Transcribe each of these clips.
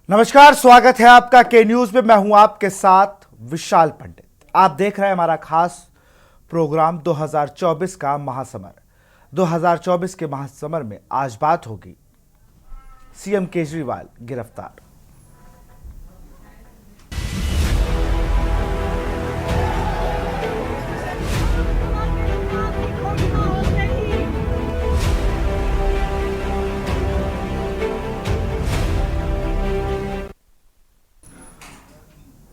नमस्कार, स्वागत है आपका के न्यूज में। मैं हूं आपके साथ विशाल पंडित। आप देख रहे हैं हमारा खास प्रोग्राम 2024 का महासमर। 2024 के महासमर में आज बात होगी सीएम केजरीवाल गिरफ्तार।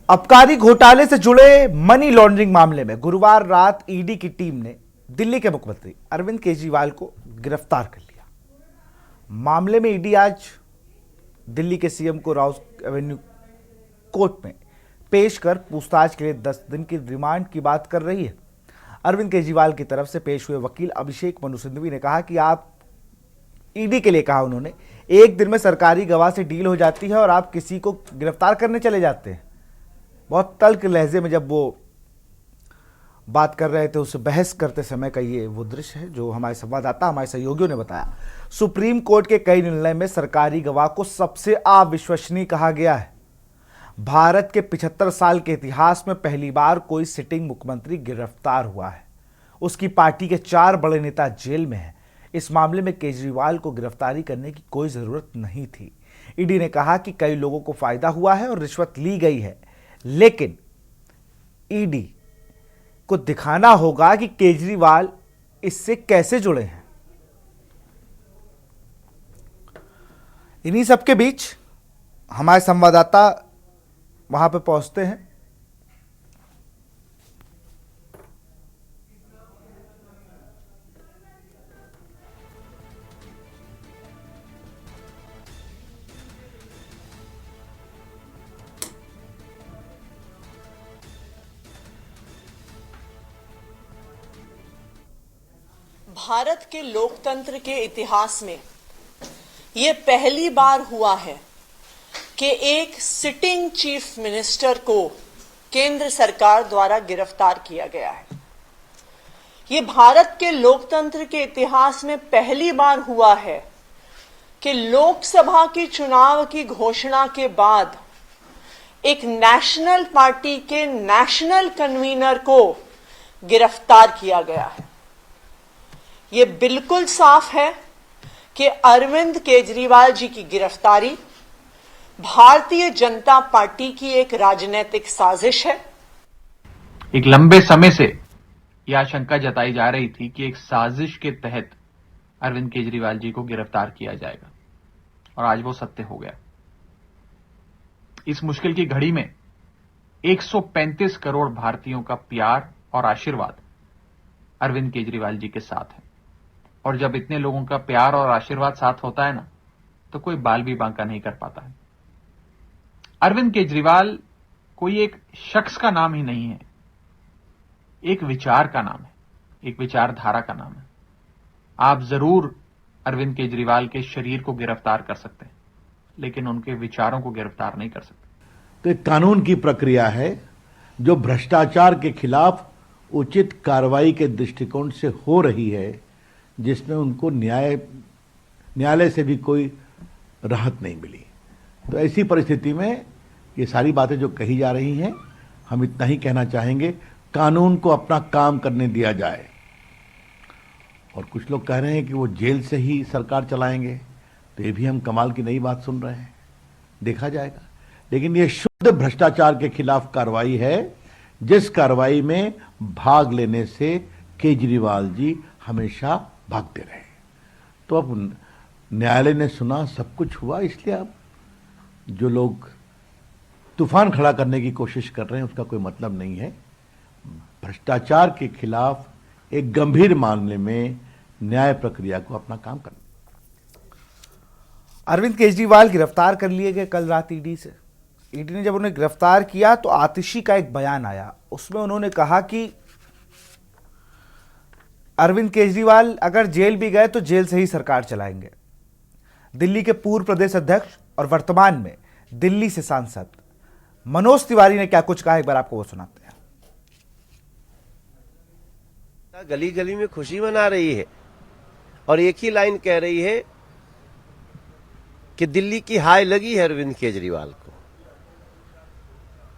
आबकारी घोटाले से जुड़े मनी लॉन्ड्रिंग मामले में गुरुवार रात ईडी की टीम ने दिल्ली के मुख्यमंत्री अरविंद केजरीवाल को गिरफ्तार कर लिया। मामले में ईडी आज दिल्ली के सीएम को राउस एवेन्यू कोर्ट में पेश कर पूछताछ के लिए 10 दिन की रिमांड की बात कर रही है। अरविंद केजरीवाल की तरफ से पेश हुए वकील अभिषेक मनु सिंघवी ने कहा कि आप ईडी के लिए कहा उन्होंने, एक दिन में सरकारी गवाह से डील हो जाती है और आप किसी को गिरफ्तार करने चले जाते हैं। बहुत तल्ख लहजे में जब वो बात कर रहे थे, उससे बहस करते समय का ये वो दृश्य है जो हमारे संवाददाता, हमारे सहयोगियों ने बताया। सुप्रीम कोर्ट के कई निर्णय में सरकारी गवाह को सबसे अविश्वसनीय कहा गया है। भारत के 75 साल के इतिहास में पहली बार कोई सिटिंग मुख्यमंत्री गिरफ्तार हुआ है। उसकी पार्टी के 4 बड़े नेता जेल में हैं। इस मामले में केजरीवाल को गिरफ्तारी करने की कोई जरूरत नहीं थी। ईडी ने कहा कि कई लोगों को फायदा हुआ है और रिश्वत ली गई है, लेकिन ईडी को दिखाना होगा कि केजरीवाल इससे कैसे जुड़े हैं। इन्हीं सबके बीच हमारे संवाददाता वहां पे पहुंचते हैं। भारत के लोकतंत्र के इतिहास में यह पहली बार हुआ है कि एक सिटिंग चीफ मिनिस्टर को केंद्र सरकार द्वारा गिरफ्तार किया गया है। यह भारत के लोकतंत्र के इतिहास में पहली बार हुआ है कि लोकसभा के चुनाव की घोषणा के बाद एक नेशनल पार्टी के नेशनल कन्वीनर को गिरफ्तार किया गया है। ये बिल्कुल साफ है कि अरविंद केजरीवाल जी की गिरफ्तारी भारतीय जनता पार्टी की एक राजनीतिक साजिश है। एक लंबे समय से यह आशंका जताई जा रही थी कि एक साजिश के तहत अरविंद केजरीवाल जी को गिरफ्तार किया जाएगा और आज वो सत्य हो गया। इस मुश्किल की घड़ी में 135 करोड़ भारतीयों का प्यार और आशीर्वाद अरविंद केजरीवाल जी के साथ है। और जब इतने लोगों का प्यार और आशीर्वाद साथ होता है ना, तो कोई बाल भी बांका नहीं कर पाता है। अरविंद केजरीवाल कोई एक शख्स का नाम ही नहीं है, एक विचार का नाम है, एक विचारधारा का नाम है। आप जरूर अरविंद केजरीवाल के शरीर को गिरफ्तार कर सकते हैं, लेकिन उनके विचारों को गिरफ्तार नहीं कर सकते। तो एक कानून की प्रक्रिया है जो भ्रष्टाचार के खिलाफ उचित कार्रवाई के दृष्टिकोण से हो रही है, जिसमें उनको न्यायालय से भी कोई राहत नहीं मिली। तो ऐसी परिस्थिति में ये सारी बातें जो कही जा रही हैं, हम इतना ही कहना चाहेंगे, कानून को अपना काम करने दिया जाए। और कुछ लोग कह रहे हैं कि वो जेल से ही सरकार चलाएंगे, तो ये भी हम कमाल की नई बात सुन रहे हैं। देखा जाएगा, लेकिन ये शुद्ध भ्रष्टाचार के खिलाफ कार्रवाई है, जिस कार्रवाई में भाग लेने से केजरीवाल जी हमेशा भागते रहे। तो अब न्यायालय ने सुना, सब कुछ हुआ, इसलिए अब जो लोग तूफान खड़ा करने की कोशिश कर रहे हैं उसका कोई मतलब नहीं है। भ्रष्टाचार के खिलाफ एक गंभीर मामले में न्याय प्रक्रिया को अपना काम करना। अरविंद केजरीवाल गिरफ्तार कर लिए गए कल रात ईडी से। ईडी ने जब उन्हें गिरफ्तार किया तो आतिशी का एक बयान आया। उसमें उन्होंने कहा कि अरविंद केजरीवाल अगर जेल भी गए तो जेल से ही सरकार चलाएंगे। दिल्ली के पूर्व प्रदेश अध्यक्ष और वर्तमान में दिल्ली से सांसद मनोज तिवारी ने क्या कुछ कहा, एक बार आपको वो सुनाते हैं। गली गली में खुशी मना रही है और एक ही लाइन कह रही है कि दिल्ली की हाय लगी है अरविंद केजरीवाल को।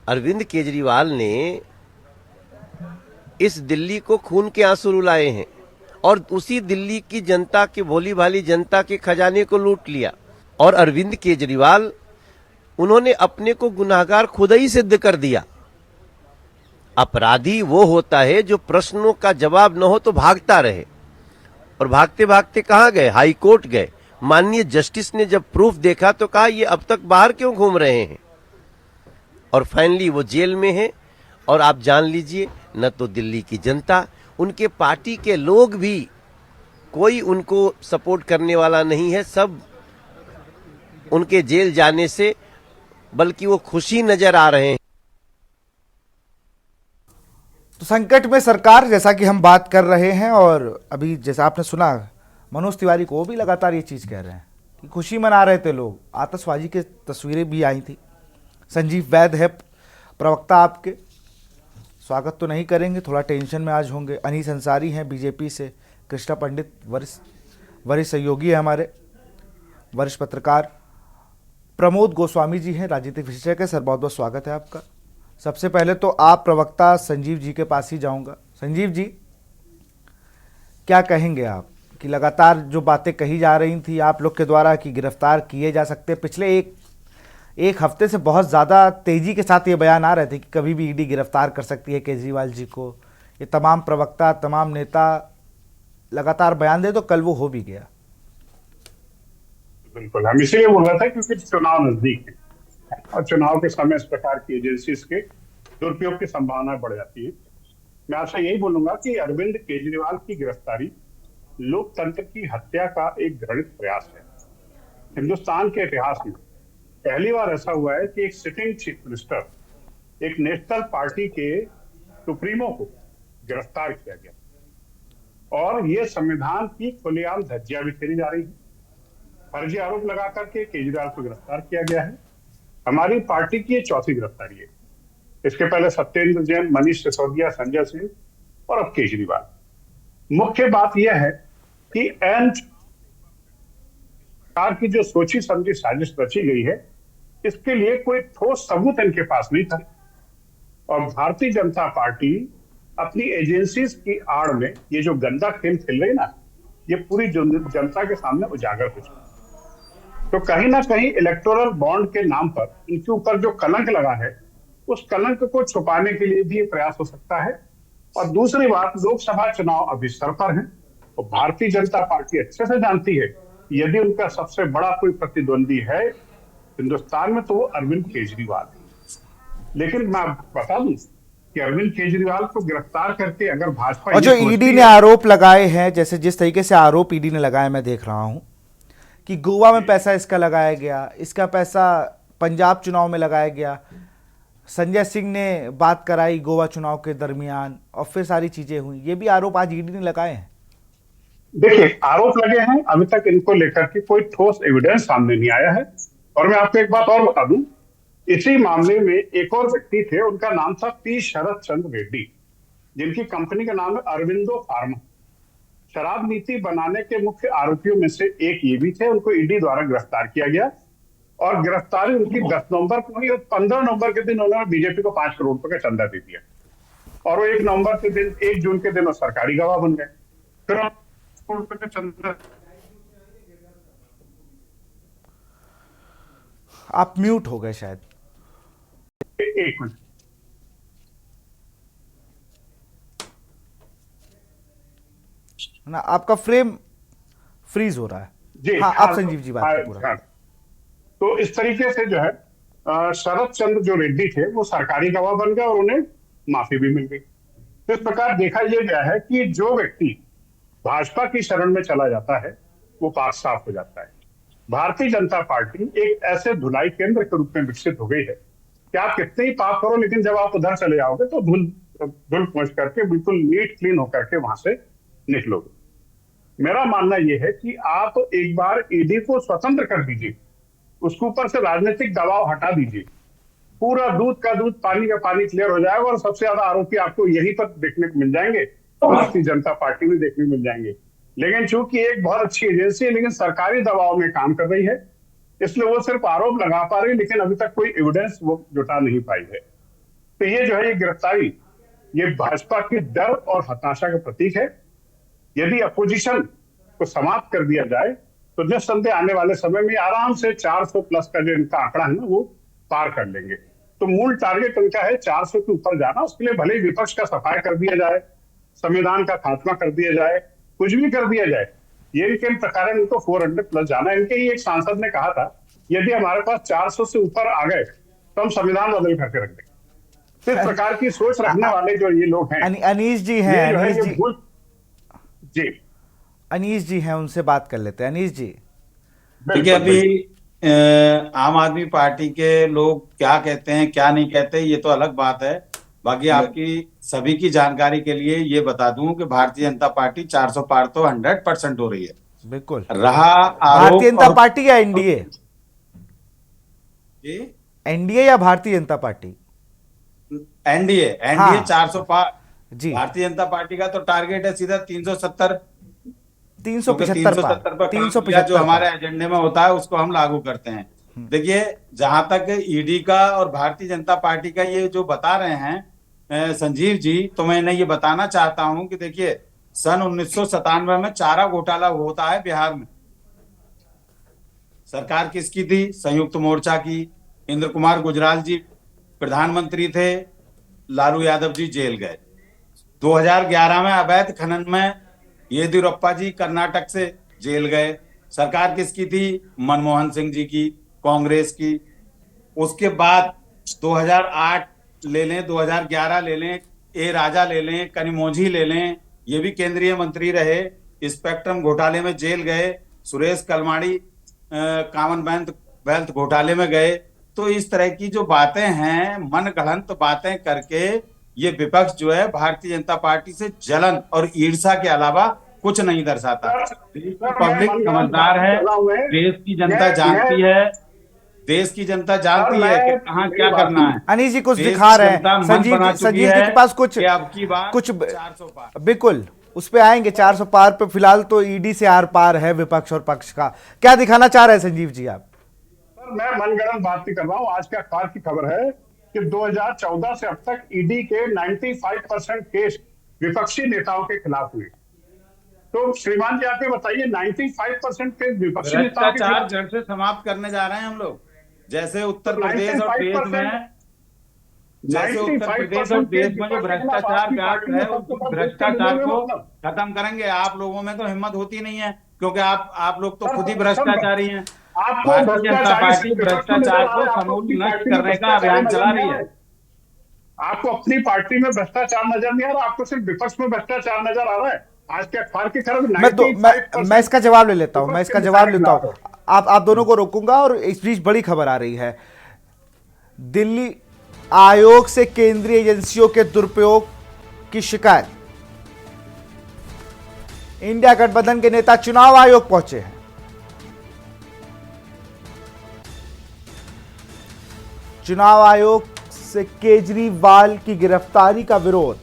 अरविंद केजरीवाल ने इस दिल्ली को खून के आंसू रुलाए हैं और उसी दिल्ली की जनता की, भोली भाली जनता के खजाने को लूट लिया। और अरविंद केजरीवाल, उन्होंने अपने को गुनाहगार खुद ही सिद्ध कर दिया। अपराधी वो होता है जो प्रश्नों का जवाब न हो तो भागता रहे, और भागते भागते कहां गए? हाई कोर्ट गए। माननीय जस्टिस ने जब प्रूफ देखा तो कहा ये अब तक बाहर क्यों घूम रहे हैं, और फाइनली वो जेल में है। और आप जान लीजिए, न तो दिल्ली की जनता, उनके पार्टी के लोग भी, कोई उनको सपोर्ट करने वाला नहीं है। सब उनके जेल जाने से बल्कि वो खुशी नजर आ रहे हैं। तो संकट में सरकार, जैसा कि हम बात कर रहे हैं, और अभी जैसा आपने सुना मनोज तिवारी को भी लगातार ये चीज़ कह रहे हैं कि खुशी मना रहे थे लोग। आतशबाजी की तस्वीरें भी आई थी। संजीव वैद है प्रवक्ता आपके, स्वागत तो नहीं करेंगे, थोड़ा टेंशन में आज होंगे। अनीस अंसारी हैं बीजेपी से, कृष्णा पंडित वरिष्ठ सहयोगी है हमारे, वरिष्ठ पत्रकार प्रमोद गोस्वामी जी हैं, राजनीतिक विशेषज्ञ। सर बहुत बहुत स्वागत है आपका। सबसे पहले तो आप प्रवक्ता संजीव जी के पास ही जाऊंगा। संजीव जी, क्या कहेंगे आप कि लगातार जो बातें कही जा रही थी आप लोग के द्वारा कि गिरफ्तार किए जा सकते, पिछले एक हफ्ते से बहुत ज़्यादा तेज़ी के साथ ये बयान आ रहे थे कि कभी भी ईडी गिरफ्तार कर सकती है केजरीवाल जी को। ये तमाम प्रवक्ता, तमाम नेता लगातार बयान दे, तो कल वो हो भी गया। बिल्कुल, हम इसीलिए बोल रहे थे क्योंकि चुनाव नजदीक है और चुनाव के समय इस प्रकार की एजेंसीज के दुरुपयोग की संभावना बढ़ जाती है। मैं आपसे यही बोलूंगा कि अरविंद केजरीवाल की गिरफ्तारी लोकतंत्र की हत्या का एक घृणित प्रयास है। हिंदुस्तान के इतिहास में पहली बार ऐसा हुआ है कि एक सिटिंग चीफ मिनिस्टर, एक नेशनल पार्टी के सुप्रीमो को गिरफ्तार किया गया, और ये संविधान की खुलेआम धज्जियां बिखेरी जा रही है। फर्जी आरोप लगा करके केजरीवाल को गिरफ्तार किया गया है। हमारी पार्टी की ये चौथी गिरफ्तारी है। इसके पहले सत्येंद्र जैन, मनीष सिसोदिया, संजय सिंह और अब केजरीवाल। मुख्य बात यह है कि एन सरकार की जो सोची समझी साजिश रची गई है, इसके लिए कोई ठोस सबूत इनके पास नहीं था, और भारतीय जनता पार्टी अपनी एजेंसीज की आड़ में ये जो गंदा खेल खेल रही ना, ये पूरी जनता के सामने उजागर हो चुका। तो कहीं ना कहीं इलेक्टोरल बॉन्ड के नाम पर इनके ऊपर जो कलंक लगा है, उस कलंक को छुपाने के लिए भी ये प्रयास हो सकता है। और दूसरी बात, लोकसभा चुनाव अभी सर पर है, और भारतीय जनता पार्टी अच्छे से जानती है कि यदि उनका सबसे बड़ा कोई प्रतिद्वंदी है हिंदुस्तान में तो वो अरविंद केजरीवाल है। लेकिन मैं बता दूं कि अरविंद केजरीवाल को गिरफ्तार करके अगर भाजपा, और जो ईडी ने आरोप लगाए हैं, जैसे जिस तरीके से आरोप ईडी ने लगाए, मैं देख रहा हूं कि गोवा में पैसा इसका लगाया गया, इसका पैसा पंजाब चुनाव में लगाया गया, संजय सिंह ने बात कराई गोवा चुनाव के दरमियान, और फिर सारी चीजें हुई। ये भी आरोप आज ईडी ने लगाए हैं। देखिए, आरोप लगे हैं, अभी तक इनको लेकर के कोई ठोस एविडेंस सामने नहीं आया है। और मैं आपको एक बात और बता दूं, इसी मामले में एक और व्यक्ति थे, उनका नाम था पी शरद चंद्र रेड्डी, जिनकी कंपनी का नाम है अरविंदो फार्मा। शराब नीति बनाने के मुख्य आरोपियों में से एक ये भी थे। उनको ईडी द्वारा गिरफ्तार किया गया, और गिरफ्तारी उनकी 10 नवंबर को हुई, और 15 नवंबर के दिन उन्होंने बीजेपी को 5 करोड़ रुपए का चंदा दे दिया, और वो 1 नवंबर के दिन, 1 जून के दिन वो सरकारी गवाह बन गए। फिर करोड़ रुपए का चंदा। आप म्यूट हो गए शायद। एक मिनट, ना आपका फ्रेम फ्रीज हो रहा है जी। हाँ, आप संजीव जी बात हाँ, पूरा। हाँ। तो इस तरीके से जो है शरद चंद्र जो रेड्डी थे वो सरकारी गवाह बन गए, और उन्हें माफी भी मिल गई। तो इस प्रकार देखा यह गया है कि जो व्यक्ति भाजपा की शरण में चला जाता है वो पाक साफ हो जाता है। भारतीय जनता पार्टी एक ऐसे धुलाई केंद्र के रूप में विकसित हो गई है कि आप कितने ही पाप करो, लेकिन जब आप उधर चले जाओगे तो धुल पहुंच करके बिल्कुल नीट क्लीन होकर के वहां से निकलोगे। मेरा मानना यह है कि आप एक बार ईडी को स्वतंत्र कर दीजिए, उसके ऊपर से राजनीतिक दबाव हटा दीजिए, पूरा दूध का दूध, पानी का पानी क्लियर हो जाएगा, और सबसे ज्यादा आरोपी आपको यहीं पर देखने को मिल जाएंगे, भारतीय जनता पार्टी में देखने को मिल जाएंगे। लेकिन चूंकि एक बहुत अच्छी एजेंसी है, लेकिन सरकारी दबाव में काम कर रही है, इसलिए वो सिर्फ आरोप लगा पा रही, लेकिन अभी तक कोई एविडेंस वो जुटा नहीं पाई है। तो ये जो है ये गिरफ्तारी, ये भाजपा की डर और हताशा का प्रतीक है। यदि अपोजिशन को समाप्त कर दिया जाए तो निस्संदेह आने वाले समय में आराम से 400 प्लस का जो इनका आंकड़ा है ना वो पार कर लेंगे। तो मूल टारगेट उनका है 400 के ऊपर जाना। उसके लिए भले ही विपक्ष का सफाया कर दिया जाए, संविधान का खात्मा कर दिया जाए, कुछ भी कर दिया जाए, ये इनके प्रकार इनको 400 प्लस जाना है। इनके ही एक सांसद ने कहा था यदि हमारे पास 400 से ऊपर आ गए तो हम संविधान बदल करके रख देंगे। इस प्रकार की सोच रखने वाले जो ये लोग हैं, अनीश जी हैं, ये जो है अनीश ये जी, जी अनीश जी हैं, उनसे बात कर लेते हैं। अनीश जी, देखिए, अभी आम आदमी पार्टी के लोग क्या कहते हैं क्या नहीं कहते ये तो अलग बात है। बाकी आपकी सभी की जानकारी के लिए ये बता दूं कि भारतीय जनता पार्टी 400 पार तो 100% हो रही है। बिल्कुल। रहा भारतीय जनता पार्टी या एनडीए? जी, एनडीए या भारतीय जनता पार्टी? एनडीए हाँ। 400 पार जी। भारतीय जनता पार्टी का तो टारगेट है सीधा 370 375 पर पार, काम 375 जो हमारे एजेंडे में होता है उसको हम लागू करते हैं। देखिए, जहां तक ईडी का और भारतीय जनता पार्टी का ये जो बता रहे हैं संजीव जी, तो मैं इन्हें ये बताना चाहता हूं कि देखिए, सन 1997 में चारा घोटाला होता है बिहार में। सरकार किसकी थी? संयुक्त मोर्चा की। इंद्र कुमार गुजराल जी प्रधानमंत्री थे, लालू यादव जी जेल गए। 2011 में अवैध खनन में येदियुरप्पा जी कर्नाटक से जेल गए। सरकार किसकी थी? मनमोहन सिंह जी की, कांग्रेस की। उसके बाद 2008 ले लें, 2011 ले लें, ए राजा ले लें, कनिमोझी ले लें, ये भी केंद्रीय मंत्री रहे, स्पेक्ट्रम घोटाले में जेल गए। सुरेश कलमाड़ी कॉमनवेल्थ वेल्थ घोटाले में गए। तो इस तरह की जो बातें हैं, मन गढ़ंत बातें करके ये विपक्ष जो है भारतीय जनता पार्टी से जलन और ईर्ष्या के अलावा कुछ नहीं दर्शाता। पब्लिक समझदार है, देश की जनता जानती है, देश की जनता जानती है कि कहाँ क्या करना है। अनीश जी कुछ दिखा रहे हैं, संजीव जी के पास कुछ अब की बात कुछ 400 पार। बिल्कुल उस पे आएंगे। 400 पार पे फिलहाल तो ईडी से आर पार है विपक्ष और पक्ष का। क्या दिखाना चाह रहे हैं संजीव जी आप? सर, मैं मनगढ़ंत बात नहीं कर रहा हूं। आज के अखबार की खबर है कि 2014 से अब तक ईडी के 95% केस विपक्षी नेताओं के खिलाफ हुए। तो श्रीमान जी आप ये बताइए, 95% केस विपक्षी नेताओं के भ्रष्टाचार खिलाफ, जड़ से समाप्त करने जा रहे हैं हम लोग। जैसे उत्तर तो प्रदेश और देश में, जैसे उत्तर प्रदेश और देश में जो भ्रष्टाचार व्याप्त है, उस भ्रष्टाचार को खत्म करेंगे। आप लोगों में तो हिम्मत होती नहीं है, क्योंकि आप लोग तो खुद ही भ्रष्टाचारी हैं। भारतीय जनता पार्टी भ्रष्टाचार को समूल नष्ट करने का अभियान चला रही है। आपको अपनी पार्टी में भ्रष्टाचार नजर नहीं आ रहा, आपको सिर्फ विपक्ष में भ्रष्टाचार नजर आ रहा है। आज के अखबार की खबर मैं इसका जवाब ले लेता हूं, मैं इसका जवाब लेता हूं। आप दोनों को रोकूंगा। और इस बीच बड़ी खबर आ रही है, दिल्ली आयोग से केंद्रीय एजेंसियों के दुरुपयोग की शिकायत। इंडिया गठबंधन के नेता चुनाव आयोग पहुंचे हैं। चुनाव आयोग से केजरीवाल की गिरफ्तारी का विरोध।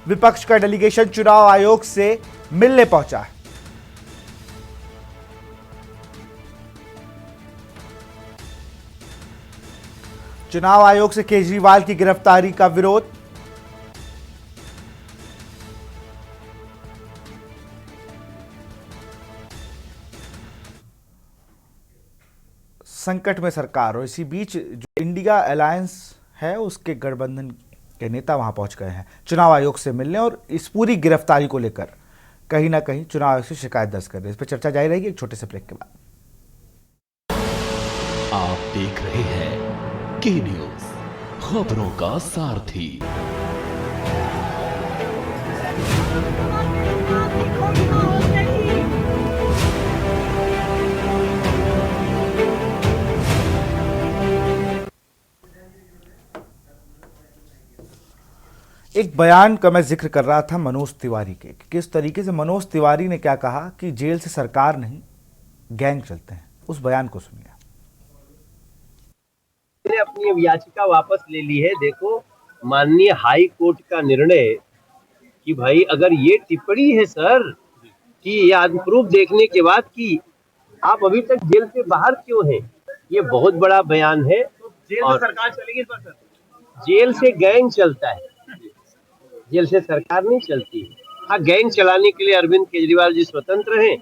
विपक्ष का डेलीगेशन चुनाव आयोग से मिलने पहुंचा है। चुनाव आयोग से केजरीवाल की गिरफ्तारी का विरोध। संकट में सरकार। और इसी बीच जो इंडिया अलायंस है उसके गठबंधन के नेता वहां पहुंच गए हैं चुनाव आयोग से मिलने, और इस पूरी गिरफ्तारी को लेकर कहीं ना कहीं चुनाव आयोग से शिकायत दर्ज कर रहे हैं। इस पर चर्चा जारी रहेगी एक छोटे से ब्रेक के बाद। आप देख रहे हैं के न्यूज, खबरों का सारथी। एक बयान का मैं जिक्र कर रहा था मनोज तिवारी के, किस तरीके से मनोज तिवारी ने क्या कहा कि जेल से सरकार नहीं गैंग चलते हैं। उस बयान को सुनिए। ने अपनी अब याचिका वापस ले ली है। देखो, माननीय हाई कोर्ट का निर्णय कि भाई अगर ये टिप्पणी है सर कि ये प्रूफ देखने के बाद कि आप अभी तक जेल से बाहर क्यों हैं? ये बहुत बड़ा बयान है। और सरकार चलेगी इस बार सर? जेल से गैंग चलता है, जेल से सरकार नहीं चलती। हाँ, गैंग चलाने के लिए अरविंद केजरीवाल जी स्वतंत्र हैं,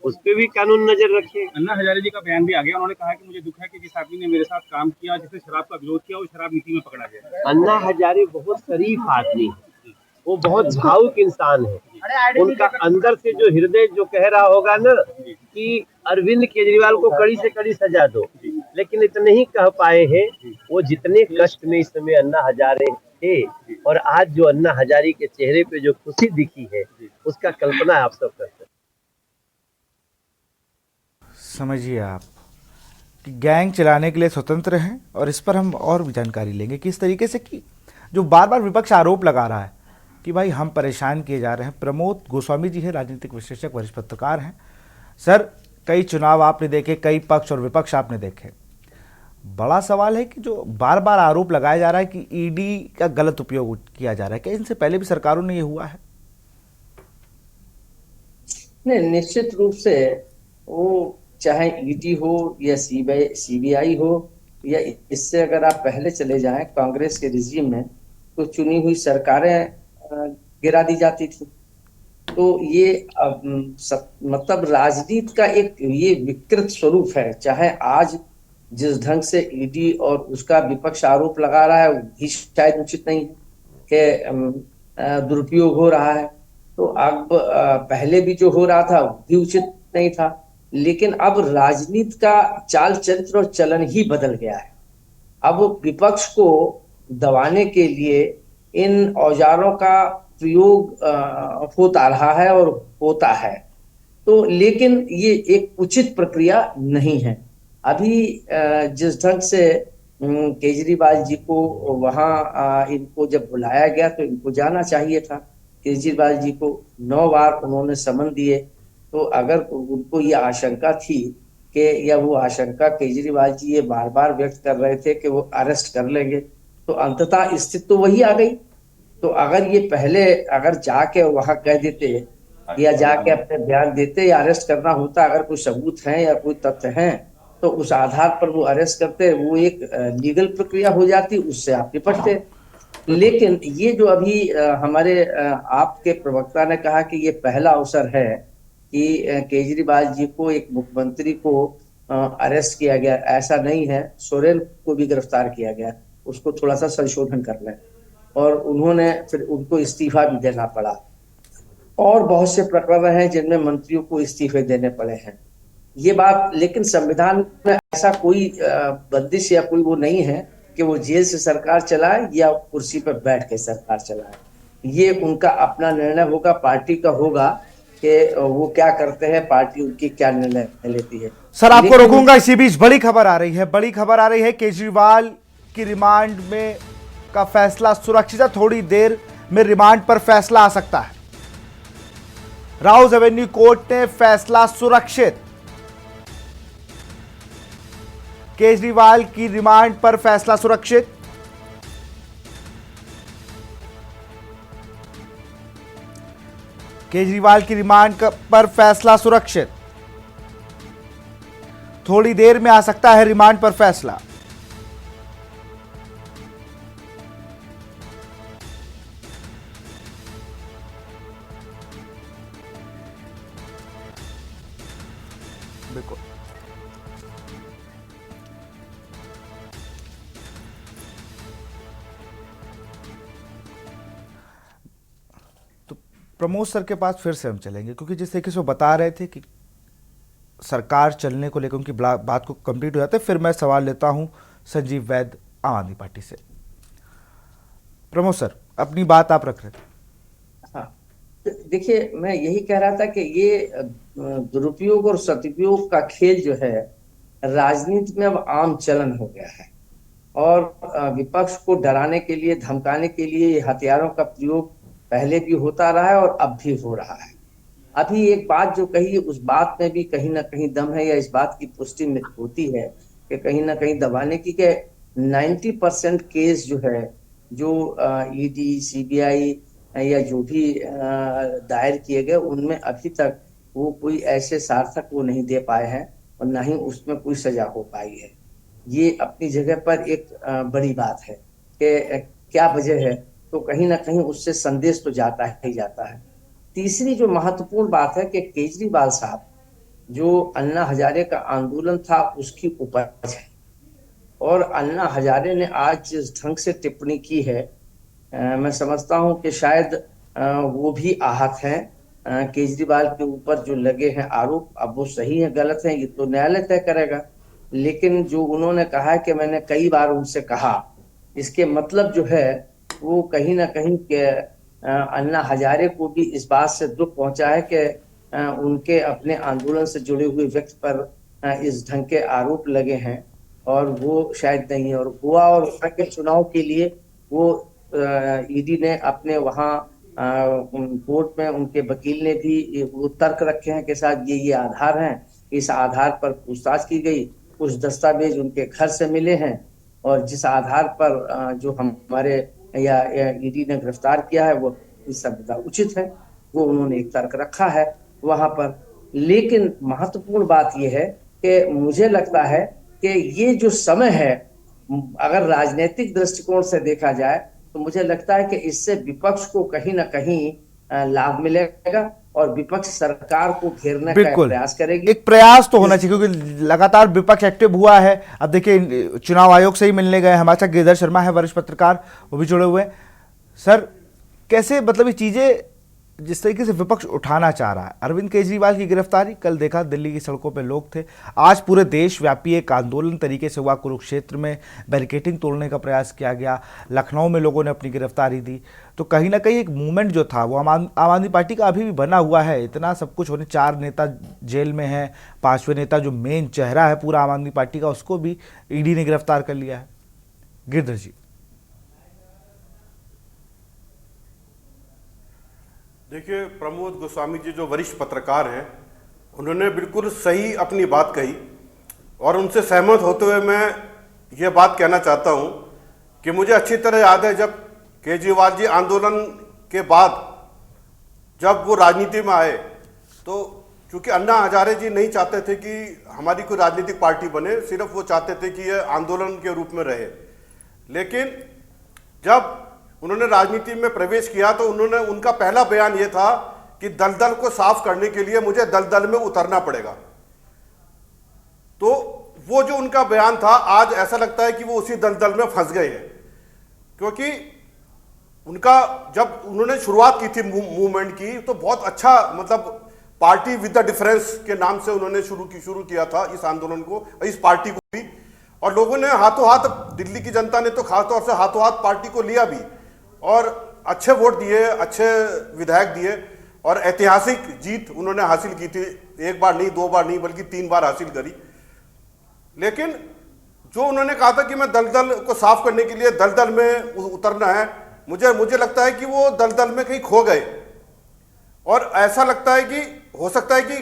उस पर भी कानून नजर रखे। अन्ना हजारे जी का बयान भी आ गया, उन्होंने कहा कि मुझे दुख है कि जिस आदमी ने मेरे साथ काम किया, जिसने शराब का विरोध किया, वो शराब नीति में पकड़ा गया। अन्ना हजारे बहुत शरीफ आदमी है, वो बहुत भावुक इंसान है। उनका अंदर से जो हृदय जो कह रहा होगा ना कि अरविंद केजरीवाल को कड़ी से कड़ी सजा दो, लेकिन इतने ही कह पाए हैं। वो जितने कष्ट में इस समय अन्ना हजारे थे, और आज जो अन्ना हजारे के चेहरे पे जो खुशी दिखी है, उसका कल्पना आप सब कर सकते हैं। समझिए आप कि गैंग चलाने के लिए स्वतंत्र हैं, और इस पर हम और भी जानकारी लेंगे कि इस तरीके से कि जो बार बार विपक्ष आरोप लगा रहा है कि भाई हम परेशान किए जा रहे हैं। प्रमोद गोस्वामी जी हैं, राजनीतिक विश्लेषक, वरिष्ठ पत्रकार हैं। सर, कई चुनाव आपने देखे, कई पक्ष और विपक्ष आपने देखे। बड़ा सवाल है कि जो बार बार आरोप लगाया जा रहा है कि ईडी का गलत उपयोग किया जा रहा है, क्या इनसे पहले भी सरकारों ने ये हुआ है? नहीं, निश्चित रूप से वो चाहे ईडी हो या सीबीआई हो, या इससे अगर आप पहले चले जाएं कांग्रेस के रिजीम में, तो चुनी हुई सरकारें गिरा दी जाती थी। तो ये मतलब राजनीति का एक ये विकृत स्वरूप है। चाहे आज जिस ढंग से ईडी और उसका विपक्ष आरोप लगा रहा है, वो भी शायद उचित नहीं है कि दुरुपयोग हो रहा है। तो अब पहले भी जो हो रहा था वो भी उचित नहीं था, लेकिन अब राजनीति का चाल चरित्र और चलन ही बदल गया है। अब विपक्ष को दबाने के लिए इन औजारों का प्रयोग होता रहा है और होता है। तो लेकिन ये एक उचित प्रक्रिया नहीं है। अभी जिस ढंग से केजरीवाल जी को वहां इनको जब बुलाया गया तो इनको जाना चाहिए था। केजरीवाल जी को 9 बार उन्होंने समन दिए। तो अगर उनको ये आशंका थी कि, या वो आशंका केजरीवाल जी ये बार बार व्यक्त कर रहे थे कि वो अरेस्ट कर लेंगे, तो अंततः स्थिति तो वही आ गई। तो अगर ये पहले अगर जाके वहां कह देते या जाके अपने बयान देते या अरेस्ट करना होता, अगर कोई सबूत है या कोई तथ्य हैं, तो उस आधार पर वो अरेस्ट करते, वो एक लीगल प्रक्रिया हो जाती, उससे आप निपटते। लेकिन ये जो अभी हमारे आपके प्रवक्ता ने कहा कि ये पहला अवसर है कि केजरीवाल जी को, एक मुख्यमंत्री को अरेस्ट किया गया, ऐसा नहीं है। सोरेन को भी गिरफ्तार किया गया, उसको थोड़ा सा संशोधन कर लें, और उन्होंने फिर उनको इस्तीफा भी देना पड़ा। और बहुत से प्रकरण हैं जिनमें मंत्रियों को इस्तीफे देने पड़े हैं। ये बात, लेकिन संविधान में ऐसा कोई बंदिश या कोई वो नहीं है कि वो जेल से सरकार चलाए या कुर्सी पर बैठ के सरकार चलाए। ये उनका अपना निर्णय होगा, पार्टी का होगा कि वो क्या करते हैं, पार्टी उनकी क्या निर्णय लेती है। सर, आपको रोकूंगा। इसी बीच बड़ी खबर आ रही है, केजरीवाल की रिमांड में का फैसला सुरक्षित है। थोड़ी देर में रिमांड पर फैसला आ सकता है। राउज एवेन्यू कोर्ट ने फैसला सुरक्षित, केजरीवाल की रिमांड पर फैसला सुरक्षित। केजरीवाल की रिमांड पर फैसला सुरक्षित, थोड़ी देर में आ सकता है रिमांड पर फैसला। बिल्कुल। तो प्रमोद सर के पास फिर से हम चलेंगे, क्योंकि जिस तरीके से वो बता रहे थे कि सरकार चलने को लेकर उनकी बात को कंप्लीट हो जाता है। फिर मैं सवाल लेता हूं संजीव वैद्य, आम आदमी पार्टी से। प्रमोद सर, अपनी बात आप रख रहे थे। हाँ, देखिए, मैं यही कह रहा था कि ये दुरुपयोग और सदुपयोग का खेल जो है राजनीति में अब आम चलन हो गया है, और विपक्ष को डराने के लिए, धमकाने के लिए हथियारों का प्रयोग पहले भी होता रहा है और अब भी हो रहा है। अभी एक बात जो कही, उस बात में भी कहीं ना कहीं दम है, या इस बात की पुष्टि में होती है कि कहीं ना कहीं दबाने की, कि 90% केस जो है, जो ईडी, सीबीआई या जो भी दायर किए गए, उनमें अभी तक वो कोई ऐसे सार्थक वो नहीं दे पाए हैं और ना ही उसमें कोई सजा हो पाई है। ये अपनी जगह पर एक बड़ी बात है कि क्या वजह है, तो कहीं ना कहीं उससे संदेश तो जाता ही जाता है। तीसरी जो महत्वपूर्ण बात है कि केजरीवाल साहब जो अन्ना हजारे का आंदोलन था उसकी उपज है, और अन्ना हजारे ने आज जिस ढंग से टिप्पणी की है, मैं समझता हूं कि शायद वो भी आहत हैं। केजरीवाल के ऊपर जो लगे हैं आरोप, अब वो सही है गलत है ये तो न्यायालय तय करेगा, लेकिन जो उन्होंने कहा है कि मैंने कई बार उनसे कहा, इसके मतलब जो है वो कहीं ना कहीं के अन्ना हजारे को भी इस बात से दुख पहुंचा है कि उनके अपने आंदोलन से जुड़े हुए व्यक्ति पर इस ढंग के आरोप लगे हैं और वो शायद नहीं है। और गोवा और वहां के चुनाव के लिए वो ईडी ने अपने वहां कोर्ट में उनके वकील ने भी वो तर्क रखे हैं कि शायद ये आधार हैं, इस आधार पर पूछताछ की गई, कुछ दस्तावेज उनके घर से मिले हैं और जिस आधार पर जो हमारे या ईडी ने गिरफ्तार किया है वो संविदा उचित है, वो उन्होंने एक तर्क रखा है वहां पर। लेकिन महत्वपूर्ण बात यह है कि मुझे लगता है कि ये जो समय है, अगर राजनीतिक दृष्टिकोण से देखा जाए तो मुझे लगता है कि इससे विपक्ष को कहीं ना कहीं लाभ मिलेगा और विपक्ष सरकार को घेरने का बिल्कुल प्रयास करेगी। एक प्रयास तो होना चाहिए क्योंकि लगातार विपक्ष एक्टिव हुआ है। अब देखिए चुनाव आयोग से ही मिलने गए हमारे साथ गिरिधर शर्मा है, वरिष्ठ पत्रकार, वो भी जुड़े हुए हैं। सर कैसे मतलब ये चीजें जिस तरीके से विपक्ष उठाना चाह रहा है, अरविंद केजरीवाल की गिरफ्तारी, कल देखा दिल्ली की सड़कों पे लोग थे, आज पूरे देश व्यापी एक आंदोलन तरीके से हुआ, कुरुक्षेत्र में बैरिकेडिंग तोड़ने का प्रयास किया गया, लखनऊ में लोगों ने अपनी गिरफ्तारी दी, तो कहीं ना कहीं एक मूवमेंट जो था वो आम आदमी पार्टी का अभी भी बना हुआ है। इतना सब कुछ होने, 4 नेता जेल में हैं, 5वें नेता जो मेन चेहरा है पूरा आम आदमी पार्टी का उसको भी ईडी ने गिरफ्तार कर लिया है। गिरधर जी। देखिए, प्रमोद गोस्वामी जी जो वरिष्ठ पत्रकार हैं उन्होंने बिल्कुल सही अपनी बात कही और उनसे सहमत होते हुए मैं ये बात कहना चाहता हूँ कि मुझे अच्छी तरह याद है जब केजरीवाल जी आंदोलन के बाद जब वो राजनीति में आए तो क्योंकि अन्ना हजारे जी नहीं चाहते थे कि हमारी कोई राजनीतिक पार्टी बने, सिर्फ वो चाहते थे कि ये आंदोलन के रूप में रहे। लेकिन जब उन्होंने राजनीति में प्रवेश किया तो उनका पहला बयान ये था कि दलदल को साफ करने के लिए मुझे दलदल में उतरना पड़ेगा। तो वो जो उनका बयान था, आज ऐसा लगता है कि वो उसी दलदल में फंस गए हैं, क्योंकि उनका जब उन्होंने शुरुआत की थी मूवमेंट की तो बहुत अच्छा, मतलब पार्टी विद द डिफरेंस के नाम से उन्होंने शुरू किया था इस आंदोलन को, इस पार्टी को भी, और लोगों ने हाथों हाथ, दिल्ली की जनता ने तो खासतौर से हाथों हाथ पार्टी को लिया भी और अच्छे वोट दिए, अच्छे विधायक दिए और ऐतिहासिक जीत उन्होंने हासिल की थी। 1 बार नहीं, 2 बार नहीं, बल्कि 3 बार हासिल करी। लेकिन जो उन्होंने कहा था कि मैं दलदल को साफ करने के लिए दलदल में उतरना है, मुझे लगता है कि वो दलदल में कहीं खो गए और ऐसा लगता है कि हो सकता है कि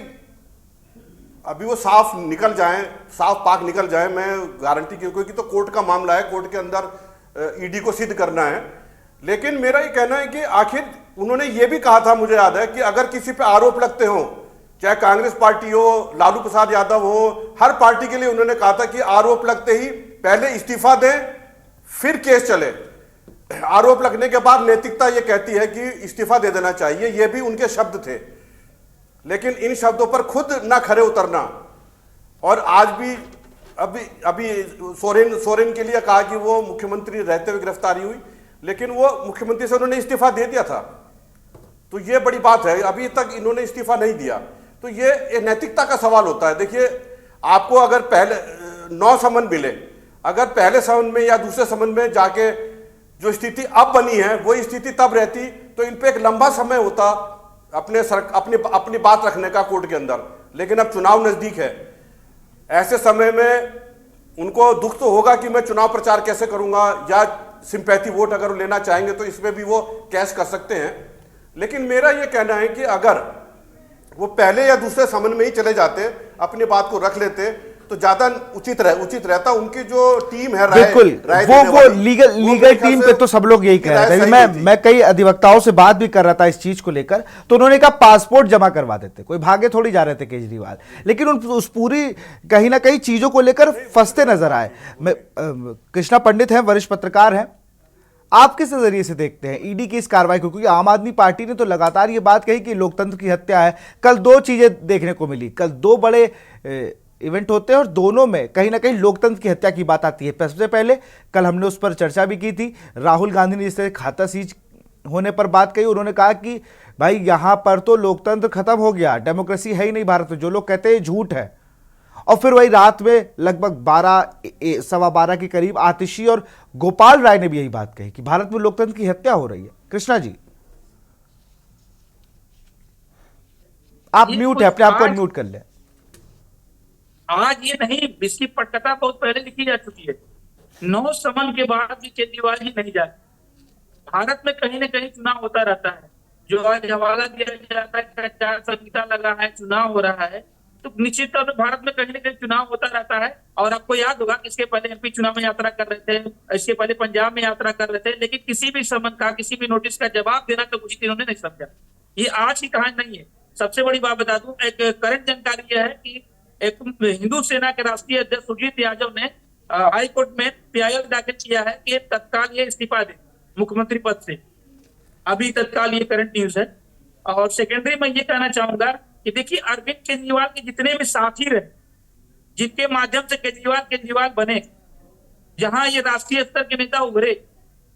अभी वो साफ निकल जाएं, साफ पाक निकल जाएं, मैं गारंटी क्योंकि तो कोर्ट का मामला है, कोर्ट के अंदर ईडी को सिद्ध करना है। लेकिन मेरा ये कहना है कि आखिर उन्होंने ये भी कहा था, मुझे याद है, कि अगर किसी पे आरोप लगते हो, चाहे कांग्रेस पार्टी हो, लालू प्रसाद यादव हो, हर पार्टी के लिए उन्होंने कहा था कि आरोप लगते ही पहले इस्तीफा दें फिर केस चले। आरोप लगने के बाद नैतिकता ये कहती है कि इस्तीफा दे देना चाहिए, ये भी उनके शब्द थे। लेकिन इन शब्दों पर खुद ना खरे उतरना, और आज भी अभी सोरेन के लिए कहा कि वो मुख्यमंत्री रहते हुए गिरफ्तारी हुई, लेकिन वो मुख्यमंत्री से उन्होंने इस्तीफा दे दिया था, तो ये बड़ी बात है, अभी तक इन्होंने इस्तीफा नहीं दिया। तो ये नैतिकता का सवाल होता है। देखिए, आपको अगर पहले 9 समन मिले, अगर पहले समन में या दूसरे समन में जाके जो स्थिति अब बनी है वो स्थिति तब रहती तो इन पे एक लंबा समय होता अपनी बात रखने का कोर्ट के अंदर। लेकिन अब चुनाव नजदीक है, ऐसे समय में उनको दुख तो होगा कि मैं चुनाव प्रचार कैसे करूंगा, या सिंपैथी वोट अगर लेना चाहेंगे तो इसमें भी वो कैश कर सकते हैं। लेकिन मेरा ये कहना है कि अगर वो पहले या दूसरे समन में ही चले जाते, अपनी बात को रख लेते, तो ज्यादा उचित रहता। उनकी जो टीम है राय बिल्कुल, राय देने वो वाली, लीगल वो मेरे ख्याल टीम से पे तो सब लोग यही कह रहे थे। सही मैं नहीं थी। मैं कई अधिवक्ताओं से बात भी कर रहा था इस चीज को लेकर, तो उन्होंने कहा पासपोर्ट जमा करवा देते, कोई भागे थोड़ी जा रहे थे केजरीवाल। लेकिन उस पूरी कहीं ना कहीं चीजों को लेकर फंसते नजर आए। मैं कृष्णा पंडित हैं, वरिष्ठ पत्रकार हैं, आप किस नजरिए से देखते हैं ईडी की इस कार्रवाई को? क्योंकि आम आदमी पार्टी ने तो लगातार ये बात कही कि लोकतंत्र की हत्या है। कल दो चीजें देखने को मिली, कल दो बड़े इवेंट होते हैं और दोनों में कहीं ना कहीं लोकतंत्र की हत्या की बात आती है। सबसे पहले कल हमने उस पर चर्चा भी की थी, राहुल गांधी ने जिससे खाता सीज होने पर बात कही, उन्होंने कहा कि भाई यहां पर तो लोकतंत्र खत्म हो गया, डेमोक्रेसी है ही नहीं भारत में, जो लोग कहते हैं झूठ है। और फिर वही रात में लगभग 12 के करीब आतिशी और गोपाल राय ने भी यही बात कही कि भारत में लोकतंत्र की हत्या हो रही है। कृष्णा जी, आप म्यूट है, अपने आप को अनम्यूट कर लें। आज ये नहीं, इसकी पटकथा बहुत पहले लिखी जा चुकी है। 9 समन के बाद भी केजरीवाल जी नहीं जाते। भारत में कहीं ना कहीं चुनाव होता रहता है, जो आज हवाला दिया जाता है, आचार संहिता लगा है, चुनाव हो रहा है, तो निश्चित तौर पर भारत में कहीं ना कहीं चुनाव होता रहता है। और आपको याद होगा कि इसके पहले एमपी चुनाव में यात्रा कर रहे थे, इसके पहले पंजाब में यात्रा कर रहे थे, लेकिन किसी भी समन का, किसी भी नोटिस का जवाब देना तो उचित इन्होंने नहीं समझा। ये आज की कहानी नहीं है। सबसे बड़ी बात बता दूं, एक करंट जानकारी है कि एक हिंदू सेना के राष्ट्रीय अध्यक्ष सुजीत यादव ने हाई कोर्ट में पीआईएल दाखिल किया है कि तत्काल ये इस्तीफा दे मुख्यमंत्री पद से। अभी तत्काल ये करंट न्यूज है। और सेकेंडरी में ये कहना चाहूंगा कि देखिए, अरविंद केजरीवाल के जितने भी साथी रहे, जिनके माध्यम से केजरीवाल बने, जहां ये राष्ट्रीय स्तर के नेता उभरे,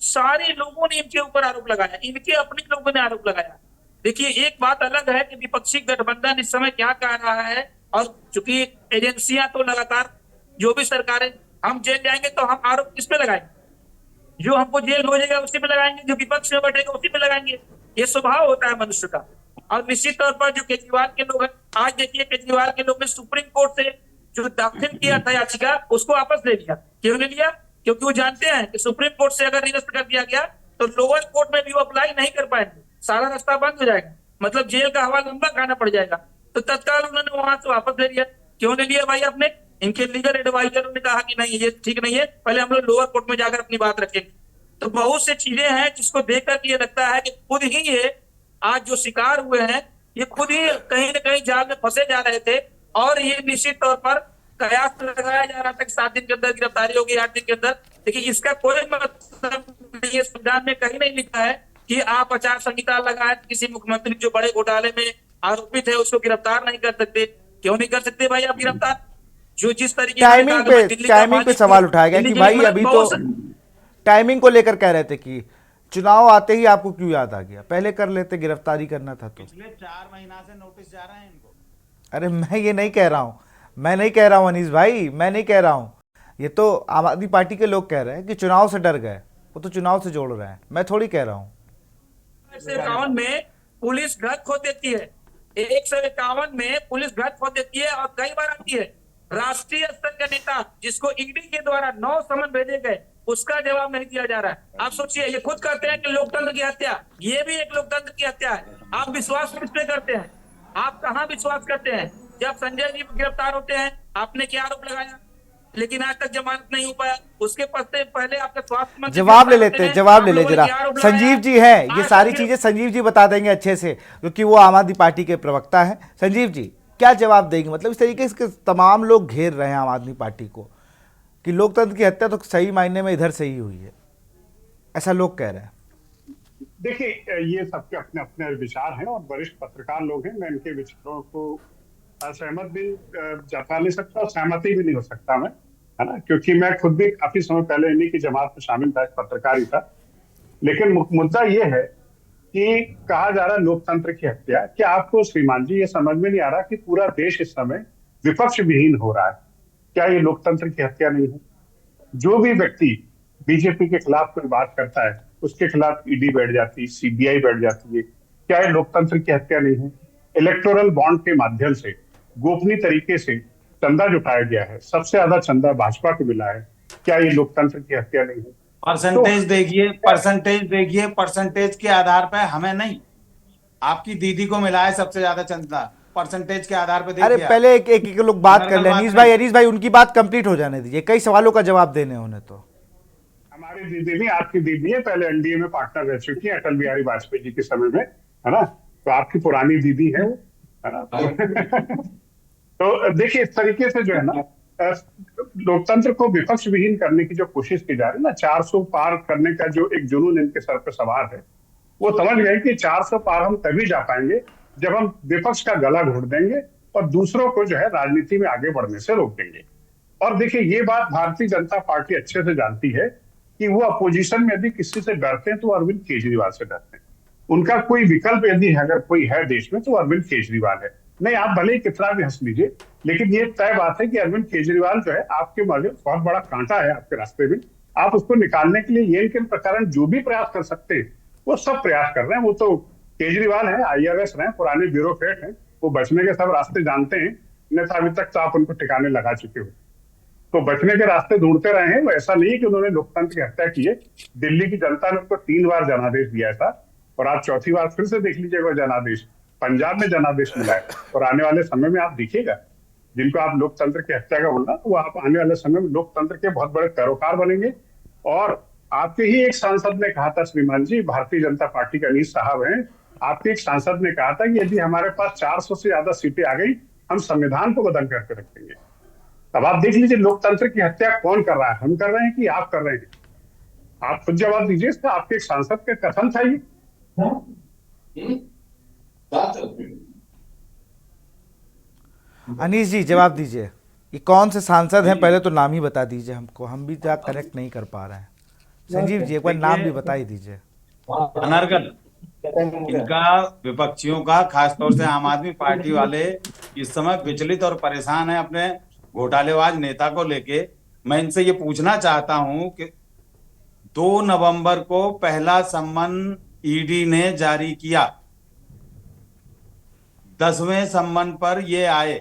सारे लोगों ने इनके ऊपर आरोप लगाया, इनके अपने लोगों ने आरोप लगाया। देखिए, एक बात अलग है कि विपक्षी गठबंधन इस समय क्या कह रहा है, और चूंकि एजेंसियां तो लगातार, जो भी सरकारें, हम जेल जाएंगे तो हम आरोप किस पे लगाएंगे? जो हमको जेल हो जाएगा उसी पे लगाएंगे, जो विपक्ष में बैठेगा उसी पे लगाएंगे। ये स्वभाव होता है मनुष्य का। और निश्चित तौर पर जो केजरीवाल के लोग हैं, आज देखिए केजरीवाल के लोग ने सुप्रीम कोर्ट से जो दाखिल किया था याचिका, उसको वापस ले लिया। क्यों ले लिया? क्योंकि वो जानते हैं कि सुप्रीम कोर्ट से अगर निरस्त कर दिया गया तो लोअर कोर्ट में भी वो अप्लाई नहीं कर पाएंगे, सारा रास्ता बंद हो जाएगा, मतलब जेल का हवा लंबा खाना पड़ जाएगा। तो तत्काल उन्होंने वहां से वापस ले लिया। क्यों ले लिया भाई आपने? इनके लीगल एडवाइजर ने कहा कि नहीं, ये ठीक नहीं है, पहले हम लोग लोअर कोर्ट में जाकर अपनी बात रखेंगे। तो बहुत से चीजें हैं जिसको देखकर ये लगता है कि खुद ही ये आज जो शिकार हुए हैं, ये खुद ही कहीं ना कहीं जाल में फंसे जा रहे थे। और ये निश्चित तौर पर कयास लगाया जा रहा था कि 7 दिन के अंदर गिरफ्तारी होगी, 8 दिन के अंदर। देखिए, इसका कोई मतलब नहीं है, संविधान में कहीं नहीं लिखा है कि आप आचार संहिता लगाए किसी मुख्यमंत्री जो बड़े घोटाले में आरोपित है उसको गिरफ्तार नहीं कर सकते। क्यों नहीं कर सकते भाई आप गिरफ्तार? जो जिस तरीके टाइमिंग पे सवाल उठाया गया कि भाई अभी तो टाइमिंग को लेकर कह रहे थे कि चुनाव आते ही आपको क्यों याद आ गया, पहले कर लेते, गिरफ्तारी करना था। तो पिछले 4 महीना से नोटिस जा रहे हैं इनको। अरे मैं ये नहीं कह रहा हूं, मैं नहीं कह रहा हूं अनीस भाई, मैं नहीं कह रहा हूं, ये तो आम आदमी पार्टी के लोग कह रहे हैं कि चुनाव से डर गए, वो तो चुनाव से जोड़ रहे हैं, मैं थोड़ी कह रहा हूं। 151 में पुलिस घर खो देती है, 151 में पुलिस घर खो देती है और कई बार आती है। राष्ट्रीय स्तर का नेता जिसको ईडी के द्वारा 9 समन भेजे गए, उसका जवाब नहीं दिया जा रहा है। आप सोचिए, ये खुद कहते हैं कि लोकतंत्र की हत्या, ये भी एक लोकतंत्र की हत्या है। आप विश्वास किस पे करते हैं? आप कहां विश्वास करते हैं? जब संजय जी गिरफ्तार होते हैं, आपने क्या आरोप लगाया, लेकिन आज तक जमानत नहीं हो पाया। उसके पहले आपका स्वास्थ्य मंत्री जवाब ले लेते, जवाब ले ले जरा। संजीव जी हैं, ये सारी चीजें संजीव जी बता देंगे अच्छे से, क्योंकि वो आम आदमी पार्टी के प्रवक्ता हैं। संजीव जी क्या जवाब देंगे? मतलब इस तरीके से तमाम लोग घेर रहे हैं आम आदमी पार्टी को कि लोकतंत्र की हत्या तो सही मायने में इधर से ही हुई है, ऐसा लोग कह रहे हैं। देखिए, ये सबके अपने अपने विचार हैं और वरिष्ठ पत्रकार लोग हैं, मैं इनके विचारों को असहमत भी जता नहीं सकता और सहमति भी नहीं हो सकता मैं, है ना, क्योंकि मैं खुद भी काफी समय पहले इन्हीं की जमात में शामिल था, पत्रकार ही था। लेकिन मुद्दा ये है कि कहा जा रहा है लोकतंत्र की हत्या। क्या आपको श्रीमान जी ये समझ में नहीं आ रहा कि पूरा देश इस समय विपक्ष विहीन हो रहा है? क्या ये लोकतंत्र की हत्या नहीं है? जो भी व्यक्ति बीजेपी के खिलाफ कोई बात करता है उसके खिलाफ ईडी बैठ जाती है, सीबीआई बैठ जाती है। क्या ये लोकतंत्र की हत्या नहीं है? इलेक्टोरल बॉन्ड के माध्यम से गोपनीय तरीके से चंदा जुटाया गया है, सबसे ज्यादा चंदा भाजपा को मिला है। क्या ये लोकतंत्र की हत्या नहीं है? परसेंटेज देखिए, परसेंटेज के आधार पर हमें नहीं, आपकी दीदी को मिला है सबसे ज्यादा चंदा। परसेंटेज के आधार पे अरे देखिए। पहले एक लोग बात कर ले। बात अनीस भाई उनकी बात कंप्लीट हो जाने दीजिए, कई सवालों का जवाब देने होने तो। हमारी दीदी नहीं, आपकी दीदी है, पहले एनडीए में पार्टनर रह चुकी है अटल बिहारी वाजपेयी जी के समय में, है ना, तो आपकी पुरानी दीदी है वो, है ना। तो देखिए इस तरीके से जो है ना लोकतंत्र को विपक्ष विहीन करने की जो कोशिश की जा रही है ना, 400 पार करने का जो एक जुनून इनके सर पे सवार है, वो समझ गए कि 400 पार हम तभी जा पाएंगे जब हम विपक्ष का गला घोट देंगे और दूसरों को जो है राजनीति में आगे बढ़ने से रोक देंगे। और देखिए ये बात भारतीय जनता पार्टी अच्छे से जानती है कि वो अपोजिशन में यदि किसी से डरते हैं तो अरविंद केजरीवाल से डरते हैं। उनका कोई विकल्प यदि अगर कोई है देश में तो अरविंद केजरीवाल है। नहीं, आप भले ही कितना भी हंस लीजिए, लेकिन ये तय बात है कि अरविंद केजरीवाल जो है आपके मगे बहुत बड़ा कांटा है आपके रास्ते में। आप उसको निकालने के लिए ये इनके प्रकार जो भी प्रयास कर सकते हैं वो सब प्रयास कर रहे हैं। वो तो केजरीवाल है, IRS रहे, पुराने ब्यूरोक्रेट हैं, वो बचने के सब रास्ते जानते हैं, अन्यथा अभी तक तो आप उनको ठिकाने लगा चुके हो। तो बचने के रास्ते ढूंढते रहे हैं। वो ऐसा नहीं कि उन्होंने लोकतंत्र की हत्या की है। दिल्ली की जनता ने उनको 3 बार जनादेश दिया था और आप चौथी बार फिर से देख लीजिएगा जनादेश। पंजाब में जनादेश मिला है और आने वाले समय में आप देखिएगा जिनको आप लोकतंत्र की हत्या का बोलना, वो आप आने वाले समय में लोकतंत्र के बहुत बड़े पैरोकार बनेंगे। और आपके ही एक सांसद ने कहा था, श्रीमान जी, भारतीय जनता पार्टी का अनीस साहब हैं, आपके एक सांसद ने कहा था कि यदि हमारे पास 400 से ज्यादा सीटें आ गई हम संविधान को बदल करके रखेंगे। अब आप देख लीजिए लोकतंत्र की हत्या कौन कर रहा है, हम कर रहे हैं कि आप कर रहे हैं? आप खुद जवाब दीजिए इसका। आपके एक सांसद का कथन था ये। अनीस जी जवाब दीजिए, ये कौन से सांसद हैं, पहले तो नाम ही बता दीजिए हमको, हम भी क्या कनेक्ट नहीं कर पा रहे हैं। संजीव जी एक बार नाम भी बता ही दीजिए। अनर्गल इनका विपक्षियों का, खासतौर से आम आदमी पार्टी वाले इस समय विचलित और परेशान है अपने घोटालेबाज नेता को लेके। मैं इनसे ये पूछना चाहता हूं कि 2 नवंबर को पहला सम्मन ईडी ने जारी किया, 10वें सम्मन पर ये आए,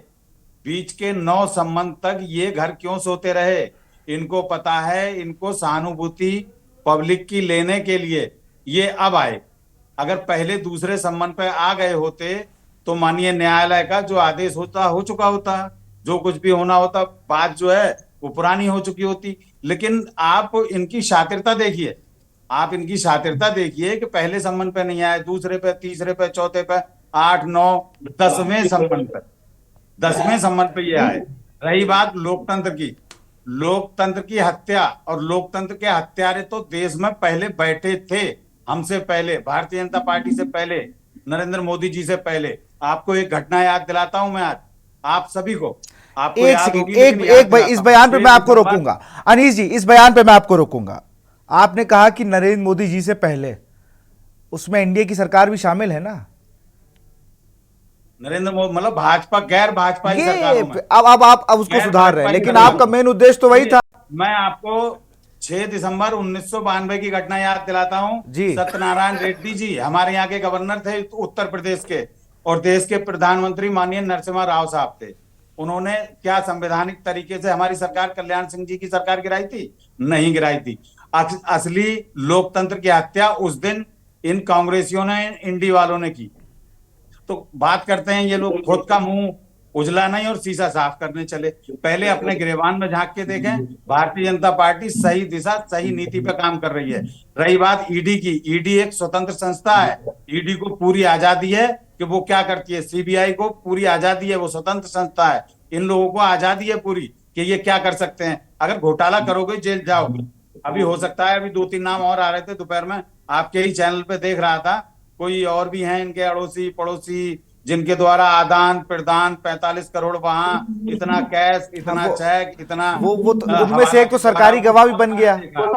बीच के 9 सम्मन तक ये घर क्यों सोते रहे? इनको पता है इनको सहानुभूति पब्लिक की लेने के लिए ये अब आए। अगर पहले दूसरे सम्मन पे आ गए होते तो माननीय न्यायालय का जो आदेश होता हो चुका होता, जो कुछ भी होना होता, बात जो है वो पुरानी हो चुकी होती। लेकिन आप इनकी शातिरता देखिए, आप इनकी शातिरता देखिए कि पहले सम्मन पे नहीं आए, दूसरे पे, तीसरे पे, चौथे पे, 8, 9, 10वें सम्मन पे, 10वें सम्मन पे ये आए। रही बात लोकतंत्र की, लोकतंत्र की हत्या, और लोकतंत्र के हत्यारे तो देश में पहले बैठे थे, हमसे पहले, भारतीय जनता पार्टी से पहले, नरेंद्र मोदी जी से पहले। आपको एक घटना याद दिलाता हूं मैं आज आप सभी को। आपको एक सेकंड, एक इस बयान पे मैं आपको रोकूंगा। अनीस जी इस बयान पे मैं आपको रोकूंगा। आपने कहा कि नरेंद्र मोदी जी से पहले, उसमें एनडीए की सरकार भी शामिल है ना? नरेंद्र मोदी मतलब भाजपा, गैर भाजपा सरकार। अब आप उसको सुधार रहे हैं, लेकिन आपका मेन उद्देश्य तो वही था। मैं आपको 6 दिसंबर 1992 की घटना याद दिलाता हूं। सत्यनारायण रेड्डी जी हमारे यहाँ के गवर्नर थे उत्तर प्रदेश के, और देश के प्रधानमंत्री माननीय नरसिम्हा राव साहब थे। उन्होंने क्या संवैधानिक तरीके से हमारी सरकार, कल्याण सिंह जी की सरकार गिराई थी? नहीं गिराई थी। असली लोकतंत्र की हत्या उस दिन इन कांग्रेसियों ने, इंडी वालों ने की। तो बात करते हैं ये लोग खुद का मुंह उजला नहीं और शीशा साफ करने चले। पहले अपने गिरेबान में झांक के देखें, भारतीय जनता पार्टी सही दिशा, सही नीति पे काम कर रही है। रही बात ईडी की, ईडी एक स्वतंत्र संस्था है, ईडी को पूरी आजादी है कि वो क्या करती है। सीबीआई को पूरी आजादी है, वो स्वतंत्र संस्था है। इन लोगों को आजादी है पूरी कि ये क्या कर सकते हैं। अगर घोटाला करोगे जेल जाओगे। अभी हो सकता है, अभी 2-3 नाम और आ रहे थे दोपहर में, आपके ही चैनल पे देख रहा था, कोई और भी हैं इनके अड़ोसी पड़ोसी जिनके द्वारा आदान प्रदान 45 करोड़ वहां, इतना कैश, इतना चेक, इतना वो उनमें से एक तो सरकारी गवाह भी बन गया,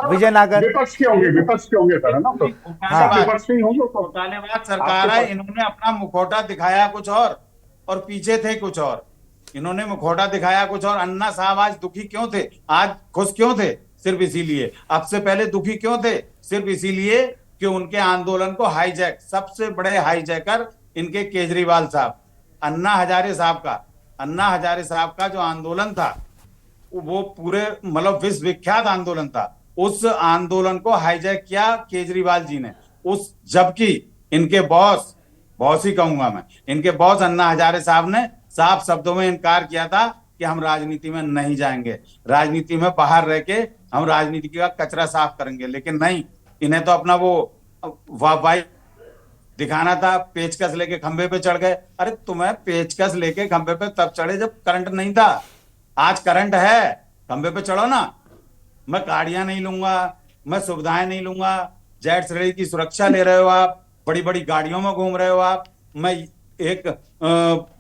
विजय नागर। विपक्ष के होंगे सर, है ना? तो विपक्ष के होंगे। घोटालेबाज सरकार है, इन्होंने अपना मुखौटा दिखाया कुछ और पीछे थे कुछ और। इन्होंने मुखौटा दिखाया कुछ और। अन्ना साहब आज दुखी क्यों थे, आज खुश क्यों थे? सिर्फ इसीलिए। अब से पहले दुखी क्यों थे? सिर्फ इसीलिए कि उनके आंदोलन को हाईजैक, सबसे बड़े हाईजैकर इनके केजरीवाल साहब, अन्ना हजारे साहब का जो आंदोलन था वो पूरे मतलब विश्वविख्यात आंदोलन था। उस आंदोलन को हाईजैक किया केजरीवाल जी ने। जबकि इनके बॉस बॉस ही कहूंगा मैं। इनके बॉस अन्ना हजारे साहब ने साफ शब्दों में इनकार किया था कि हम राजनीति में नहीं जाएंगे, राजनीति में बाहर रह के हम राजनीति का कचरा साफ करेंगे। लेकिन नहीं, इन्हें तो अपना वो वाह दिखाना था, पेचकस लेके खंबे पे चढ़ गए। अरे तुम्हें पेचकस लेके खंबे पे तब चढ़े जब करंट नहीं था, आज करंट है, खंबे पे चढ़ो ना। मैं गाड़ियां नहीं लूंगा, मैं सुविधाएं नहीं लूंगा, जेट श्रेणी की सुरक्षा ले रहे हो आप, बड़ी बड़ी गाड़ियों में घूम रहे हो आप। मैं एक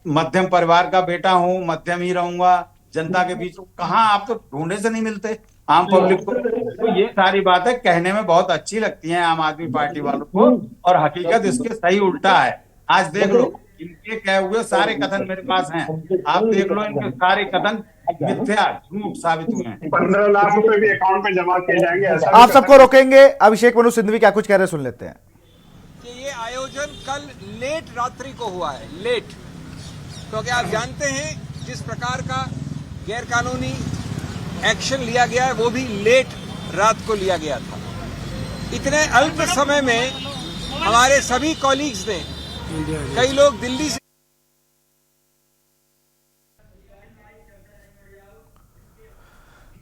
मध्यम परिवार का बेटा हूं, मध्यम ही रहूंगा, जनता के बीच। कहाँ, आप तो ढूंढे से नहीं मिलते आम पब्लिक को। तो ये सारी बातें कहने में बहुत अच्छी लगती हैं आम आदमी पार्टी वालों को, और हकीकत इसके सही उल्टा है। आज देख लो, इनके कहे हुए सारे कथन मेरे पास हैं, आप देख लो, इनके सारे कथन मिथ्या झूठ साबित हुए हैं। 15 लाख रुपए भी अकाउंट में जमा किए जाएंगे, ऐसा आप सबको रोकेंगे। अभिषेक मनु सिंघवी क्या कुछ कह रहे, सुन लेते हैं। कि ये आयोजन कल लेट रात्रि को हुआ है, लेट, क्योंकि आप जानते हैं जिस प्रकार का गैरकानूनी एक्शन लिया गया है वो भी लेट रात को लिया गया था। इतने अल्प समय में हमारे सभी कॉलीग्स ने, कई लोग दिल्ली से,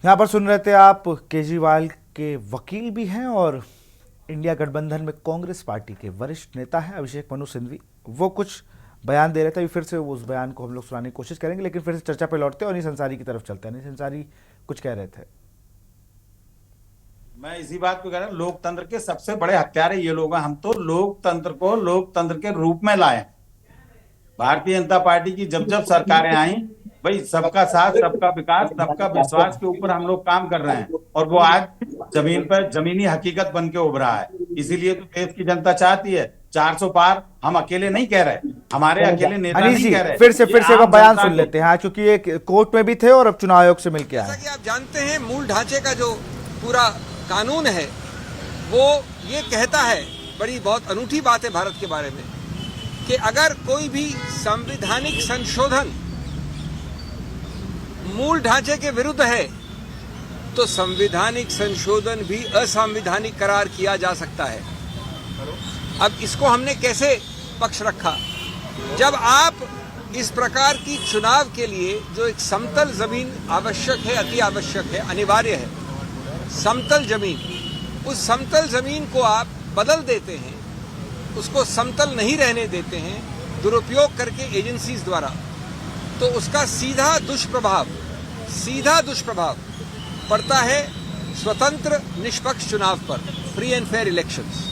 यहां पर सुन रहे थे आप, केजरीवाल के वकील भी हैं और इंडिया गठबंधन में कांग्रेस पार्टी के वरिष्ठ नेता हैं अभिषेक मनु सिंघवी। वो कुछ बयान दे रहे थे, फिर से उस बयान को हम लोग सुनाने की कोशिश करेंगे, लेकिन फिर से चर्चा पे लौटते हैं और अनिस अंसारी की तरफ चलते हैं। अनिस अंसारी कुछ कह रहे थे। मैं इसी बात को कह रहा हूं, लोकतंत्र के सबसे बड़े हत्यारे ये लोग हैं। हम तो लोकतंत्र को लोकतंत्र के रूप में लाए। भारतीय जनता पार्टी की जब जब सरकारें आई, भाई सबका साथ, सबका विकास, सबका विश्वास के ऊपर हम लोग काम कर रहे हैं, और वो आज जमीन पर जमीनी हकीकत बन के उभरा है। इसीलिए तो देश की जनता चाहती है 400 पार। हम अकेले नहीं कह रहे, हमारे अकेले नेता नहीं कह रहे। फिर से वो बयान सुन लेते हैं, क्योंकि ये कोर्ट में भी थे और अब चुनाव आयोग से मिलकर आए। जैसा कि आप जानते हैं, मूल ढांचे का जो पूरा कानून है वो ये कहता है, बड़ी बहुत अनूठी बात है भारत के बारे में, कि अगर कोई भी संवैधानिक संशोधन मूल ढांचे के विरुद्ध है तो संवैधानिक संशोधन भी असंवैधानिक करार किया जा सकता है। अब इसको हमने कैसे पक्ष रखा? जब आप इस प्रकार की चुनाव के लिए जो एक समतल जमीन आवश्यक है, अति आवश्यक है, अनिवार्य है, समतल जमीन, उस समतल जमीन को आप बदल देते हैं, उसको समतल नहीं रहने देते हैं दुरुपयोग करके एजेंसीज द्वारा, तो उसका सीधा दुष्प्रभाव पड़ता है स्वतंत्र निष्पक्ष चुनाव पर, फ्री एंड फेयर इलेक्शंस।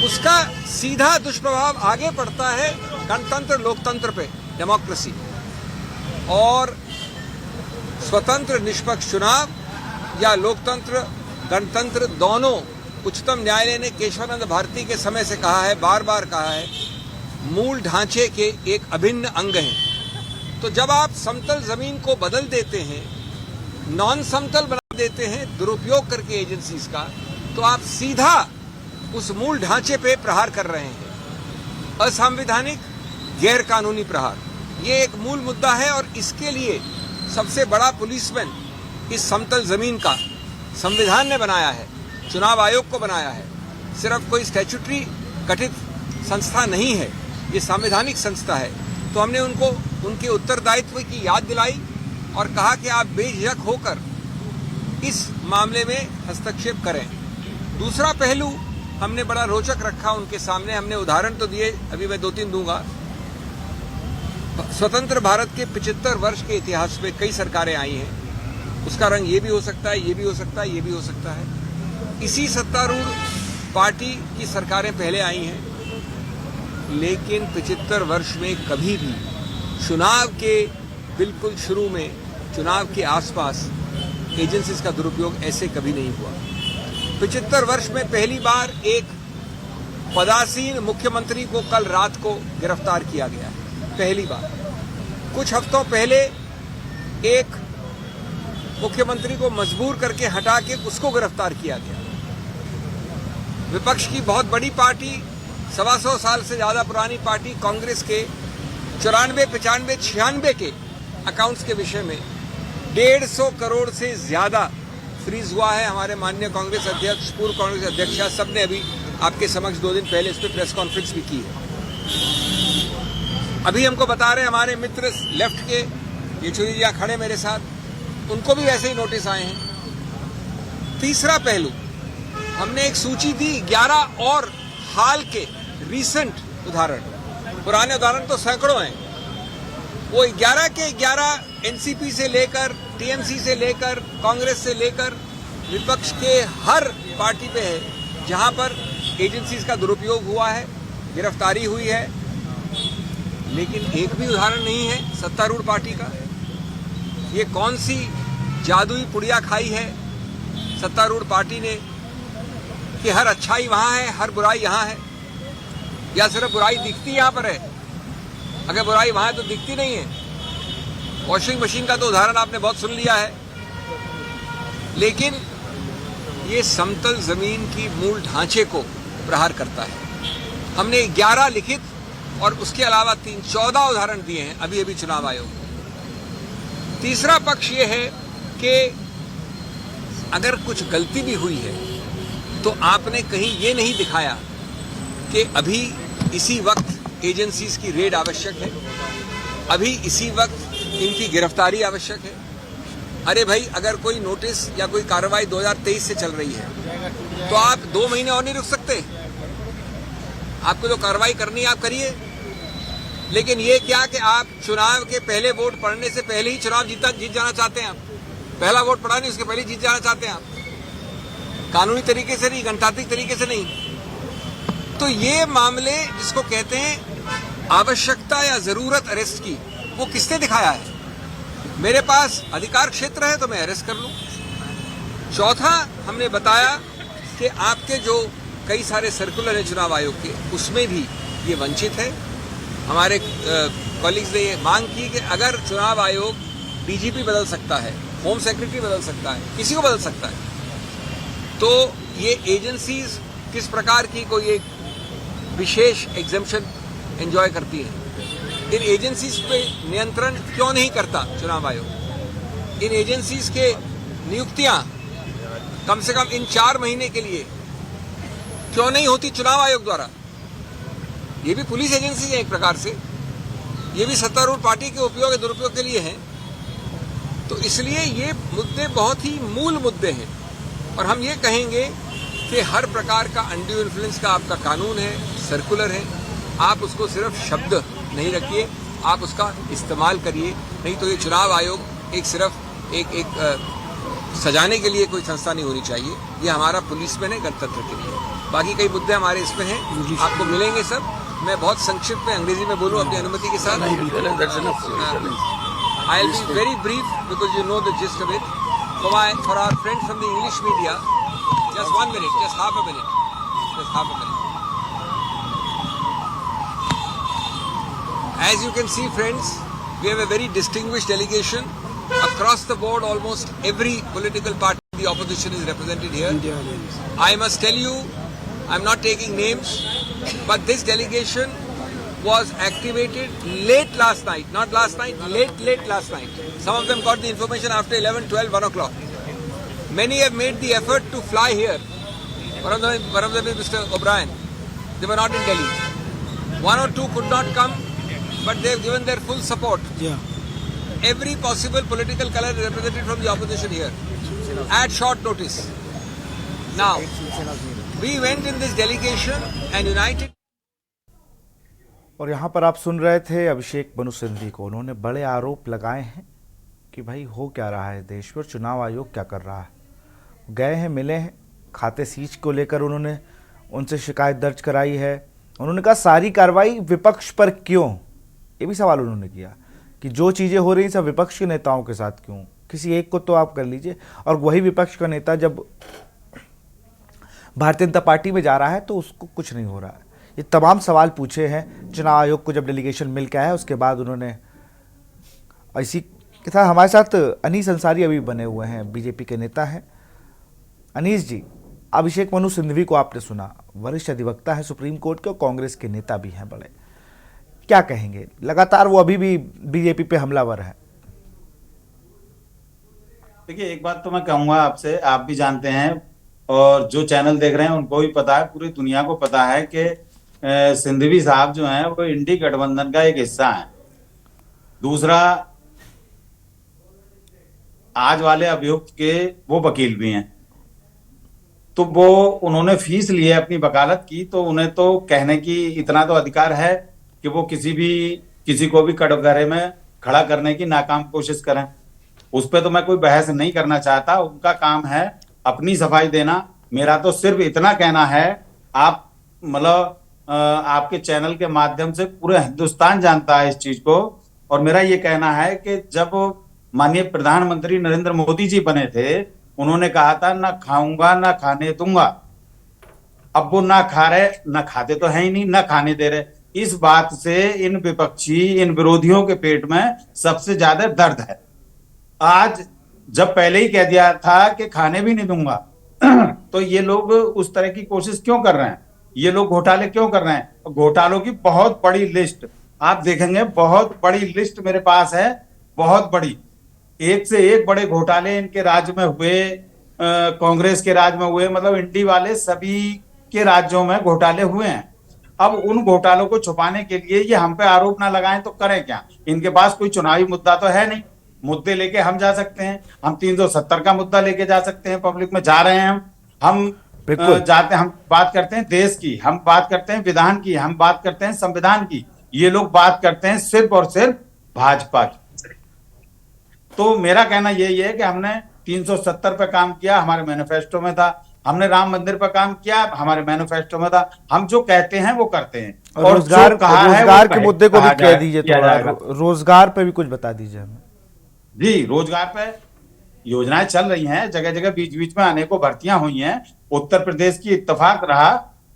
उसका सीधा दुष्प्रभाव आगे पड़ता है गणतंत्र लोकतंत्र पे, डेमोक्रेसी। और स्वतंत्र निष्पक्ष चुनाव या लोकतंत्र गणतंत्र दोनों, उच्चतम न्यायालय ने केशवानंद भारती के समय से कहा है, बार बार कहा है, मूल ढांचे के एक अभिन्न अंग हैं। तो जब आप समतल जमीन को बदल देते हैं, नॉन समतल बना देते हैं दुरुपयोग करके एजेंसीज का, तो आप सीधा उस मूल ढांचे पे प्रहार कर रहे हैं, असंवैधानिक गैर कानूनी प्रहार। ये एक मूल मुद्दा है और इसके लिए सबसे बड़ा पुलिसमैन इस समतल जमीन का संविधान ने बनाया है, चुनाव आयोग को बनाया है। सिर्फ कोई स्टैट्यूटरी गठित संस्था नहीं है, ये संवैधानिक संस्था है। तो हमने उनको उनके उत्तरदायित्व की याद दिलाई और कहा कि आप बेझिझक होकर इस मामले में हस्तक्षेप करें। दूसरा पहलू हमने बड़ा रोचक रखा उनके सामने, हमने उदाहरण तो दिए, अभी मैं 2-3 दूंगा। स्वतंत्र भारत के 75 वर्ष के इतिहास में कई सरकारें आई हैं, उसका रंग ये भी हो सकता है, ये भी हो सकता है, ये भी हो सकता है। इसी सत्तारूढ़ पार्टी की सरकारें पहले आई हैं, लेकिन 75 वर्ष में कभी भी चुनाव के बिल्कुल शुरू में, चुनाव के आसपास एजेंसीज का दुरुपयोग ऐसे कभी नहीं हुआ। 75 वर्ष में पहली बार एक पदासीन मुख्यमंत्री को कल रात को गिरफ्तार किया गया है, पहली बार। कुछ हफ्तों पहले एक मुख्यमंत्री को मजबूर करके हटा के उसको गिरफ्तार किया गया। विपक्ष की बहुत बड़ी पार्टी, 125 साल से ज्यादा पुरानी पार्टी कांग्रेस के 94, 95, 96 के अकाउंट्स के विषय में 150 करोड़ से ज्यादा फ्रीज हुआ है। हमारे माननीय कांग्रेस अध्यक्ष, पूर्व कांग्रेस अध्यक्ष सबने अभी आपके समक्ष 2 दिन पहले इस पर प्रेस कॉन्फ्रेंस भी की है। अभी हमको बता रहे हमारे मित्र लेफ्ट के येचुरी जी यहाँ खड़े मेरे साथ, उनको भी वैसे ही नोटिस आए हैं। तीसरा पहलू, हमने एक सूची दी 11 और हाल के रीसेंट उदाहरण, पुराने उदाहरण तो सैकड़ों हैं। वो 11 के 11 एनसीपी से लेकर, टीएमसी से लेकर, कांग्रेस से लेकर विपक्ष के हर पार्टी पे है जहां पर एजेंसीज का दुरुपयोग हुआ है, गिरफ्तारी हुई है। लेकिन एक भी उदाहरण नहीं है सत्तारूढ़ पार्टी का। ये कौन सी जादुई पुड़िया खाई है सत्तारूढ़ पार्टी ने कि हर अच्छाई वहां है, हर बुराई यहां है, या सिर्फ बुराई दिखती यहां पर है? अगर बुराई वहां है तो दिखती नहीं है। वॉशिंग मशीन का तो उदाहरण आपने बहुत सुन लिया है, लेकिन ये समतल जमीन की मूल ढांचे को प्रहार करता है। हमने 11 लिखित और उसके अलावा 14 उदाहरण दिए हैं अभी अभी चुनाव आयोग को। तीसरा पक्ष ये है कि अगर कुछ गलती भी हुई है तो आपने कहीं ये नहीं दिखाया कि अभी इसी वक्त एजेंसीज की रेड आवश्यक है, अभी इसी वक्त इनकी गिरफ्तारी आवश्यक है। अरे भाई, अगर कोई नोटिस या कोई कार्रवाई 2023 से चल रही है तो आप 2 महीने और नहीं रुक सकते? आपको जो कार्रवाई करनी है आप करिए। लेकिन ये क्या कि आप चुनाव के पहले वोट पड़ने से पहले ही चुनाव जीत जाना चाहते हैं? आप पहला वोट पड़ा नहीं, उसके पहले जीत जाना चाहते हैं आप? कानूनी तरीके से नहीं, गणतांत्रिक तरीके से नहीं। तो ये मामले जिसको कहते हैं आवश्यकता या जरूरत अरेस्ट की, वो किसने दिखाया है? मेरे पास अधिकार क्षेत्र है तो मैं अरेस्ट कर लूं। चौथा, हमने बताया कि आपके जो कई सारे सर्कुलर है चुनाव आयोग के, उसमें भी ये वंचित है। हमारे कॉलीग्स ने ये मांग की कि अगर चुनाव आयोग डीजीपी बदल सकता है, होम सेक्रेटरी बदल सकता है, किसी को बदल सकता है, तो ये एजेंसीज किस प्रकार की कोई एक विशेष एग्जेम्पशन एंजॉय करती है? इन एजेंसीज पे नियंत्रण क्यों नहीं करता चुनाव आयोग? इन एजेंसीज के नियुक्तियां कम से कम इन 4 महीने के लिए क्यों नहीं होती चुनाव आयोग द्वारा? ये भी पुलिस एजेंसी है एक प्रकार से, ये भी सत्तारूढ़ पार्टी के उपयोग दुरुपयोग के लिए है। तो इसलिए ये मुद्दे बहुत ही मूल मुद्दे हैं और हम ये कहेंगे कि हर प्रकार का अनड्यू इन्फ्लुएंस का आपका कानून है, सर्कुलर है, आप उसको सिर्फ शब्द नहीं रखिए, आप उसका इस्तेमाल करिए। नहीं तो ये चुनाव आयोग एक सिर्फ एक सजाने के लिए कोई संस्था नहीं होनी चाहिए। ये हमारा पुलिसमैन है गणतंत्र के लिए। बाकी कई मुद्दे हमारे इसमें हैं, आपको मिलेंगे सब। मैं बहुत संक्षिप्त में अंग्रेजी में बोलूं अपनी अनुमति के साथ। I will be very brief because you know the gist of it. For our friends from the English media, just 1 minute, just half a minute. As you can see, friends, we have a very distinguished delegation across the board. Almost every political party in the opposition is represented here. I must tell you, I'm not taking names, but this delegation was activated late last night. Not last night, late last night. Some of them got the information after 11, 12, 1 o'clock. Many have made the effort to fly here. One of them is Mr. O'Brien. They were not in Delhi. 1 or 2 could not come, but they have given their full support. Every possible political color is represented from the opposition here at short notice. Now, we went in this delegation and united. और यहाँ पर आप सुन रहे थे अभिषेक मनु सिंघवी को। उन्होंने बड़े आरोप लगाए हैं कि भाई हो क्या रहा है देश में, चुनाव आयोग क्या कर रहा है। गए हैं, मिले हैं, खाते सीज को लेकर उन्होंने उनसे शिकायत दर्ज कराई है। उन्होंने कहा सारी कार्रवाई विपक्ष पर क्यों, ये भी सवाल उन्होंने किया कि जो चीज़ें हो रही सब विपक्ष के नेताओं के साथ क्यों, किसी एक को तो आप कर लीजिए। और वही विपक्ष का नेता जब भारतीय जनता पार्टी में जा रहा है तो उसको कुछ नहीं हो रहा है। ये तमाम सवाल पूछे हैं चुनाव आयोग को जब डेलीगेशन मिल के आया उसके बाद उन्होंने। इसी के साथ हमारे साथ अनीस अंसारी अभी बने हुए हैं, बीजेपी के नेता हैं। अनीस जी, अभिषेक मनु सिंघवी को आपने सुना, वरिष्ठ अधिवक्ता है सुप्रीम कोर्ट के और कांग्रेस के नेता भी हैं बड़े, क्या कहेंगे? लगातार वो अभी भी बीजेपी पे हमलावर है। देखिए, एक बात तो मैं कहूंगा आपसे, आप भी जानते हैं और जो चैनल देख रहे हैं उनको भी पता है, पूरी दुनिया को पता है कि सिंघवी साहब जो हैं वो इंडी गठबंधन का एक हिस्सा है। दूसरा, आज वाले अभियुक्त के वो वकील भी हैं, तो वो उन्होंने फीस ली है, अपनी वकालत की, तो उन्हें तो कहने की इतना तो अधिकार है कि वो किसी को भी कटघरे में खड़ा करने की नाकाम कोशिश करें। उस पर तो मैं कोई बहस नहीं करना चाहता, उनका काम है अपनी सफाई देना। मेरा तो सिर्फ इतना कहना है, आप मतलब आपके चैनल के माध्यम से पूरे हिंदुस्तान जानता है इस चीज को, और मेरा ये कहना है कि जब माननीय प्रधानमंत्री नरेंद्र मोदी जी बने थे, उन्होंने कहा था ना खाऊंगा ना खाने दूंगा। अब वो ना खा रहे, ना खाते तो है ही नहीं, ना खाने दे रहे। इस बात से इन विरोधियों के पेट में सबसे ज्यादा दर्द है। आज जब पहले ही कह दिया था कि खाने भी नहीं दूंगा, तो ये लोग उस तरह की कोशिश क्यों कर रहे हैं? ये लोग घोटाले क्यों कर रहे हैं? घोटालों की बहुत बड़ी लिस्ट आप देखेंगे, बहुत बड़ी लिस्ट मेरे पास है, बहुत बड़ी। एक से एक बड़े घोटाले इनके राज्य में हुए, कांग्रेस के राज्य में हुए, मतलब इंडी वाले सभी के राज्यों में घोटाले हुए हैं। अब उन घोटालों को छुपाने के लिए ये हम पे आरोप ना लगाएं तो करें क्या? इनके पास कोई चुनावी मुद्दा तो है नहीं। मुद्दे लेके हम जा सकते हैं, हम 370 का मुद्दा लेके जा सकते हैं, पब्लिक में जा रहे हैं हम जाते हैं, हम बात करते हैं देश की, हम बात करते हैं विधान की, हम बात करते हैं संविधान की। ये लोग बात करते हैं सिर्फ और सिर्फ भाजपा की। तो मेरा कहना यही है कि हमने 370 पे काम किया, हमारे मैनिफेस्टो में था। हमने राम मंदिर पर काम किया, हमारे मैनिफेस्टो में था। हम जो कहते हैं वो करते हैं। और रोजगार के मुद्दे को भी कह दीजिए, थोड़ा रोजगार पे भी कुछ बता दीजिए हमें। जी, रोजगार पे योजनाएं चल रही हैं, जगह जगह बीच बीच में अनेकों भर्तियां हुई हैं। उत्तर प्रदेश की इत्तेफाक रहा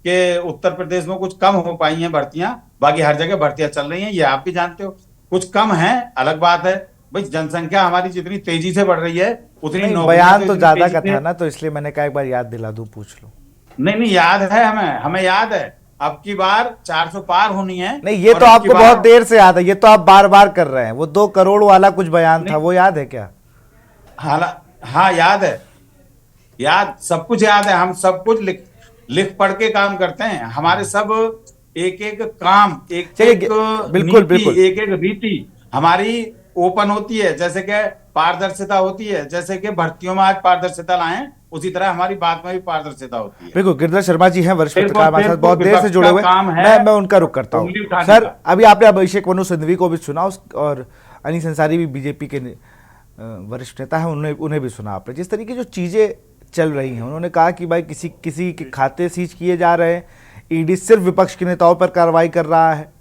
कि उत्तर प्रदेश में कुछ कम हो पाई हैं भर्तियां, बाकी हर जगह भर्तियां चल रही हैं, ये आप भी जानते हो। कुछ कम है अलग बात है भाई, जनसंख्या हमारी जितनी तेजी से बढ़ रही है उतनी बयान तो ज्यादा का था ना, तो इसलिए मैंने कहा एक बार याद दिला दूं, पूछ लो। नहीं याद है, हमें याद है। अब की बार 400 पार होनी है। नहीं, ये तो आपको बहुत देर से याद है, ये तो आप बार बार कर रहे हैं। वो 2 करोड़ वाला कुछ बयान था, वो याद है क्या? हाँ याद है, याद सब कुछ याद है। हम सब कुछ लिख पढ़ के काम करते हैं। हमारे सब एक एक काम, एक बिल्कुल एक रीति हमारी ओपन होती है, जैसे कि पारदर्शिता होती है, जैसे कि भर्तियों में आज पारदर्शिता लाएं, उसी तरह हमारी बात में भी पारदर्शिता होती है। बिल्कुल। गिरिधर शर्मा जी हैं, वरिष्ठ पत्रकार, हमारे साथ बहुत देर से जुड़े हुए हैं। मैं उनका रुख करता हूँ। सर, अभी आपने अभिषेक मनु सिंघवी को भी सुना, और अनीस अंसारी भी बीजेपी के वरिष्ठ नेता है, उन्हें भी सुना आपने। जिस तरीके जो चीजें चल रही हैं, उन्होंने कहा कि भाई किसी के खाते सीज किए जा रहे हैं, ईडी सिर्फ विपक्ष के नेताओं पर कार्रवाई कर रहा है।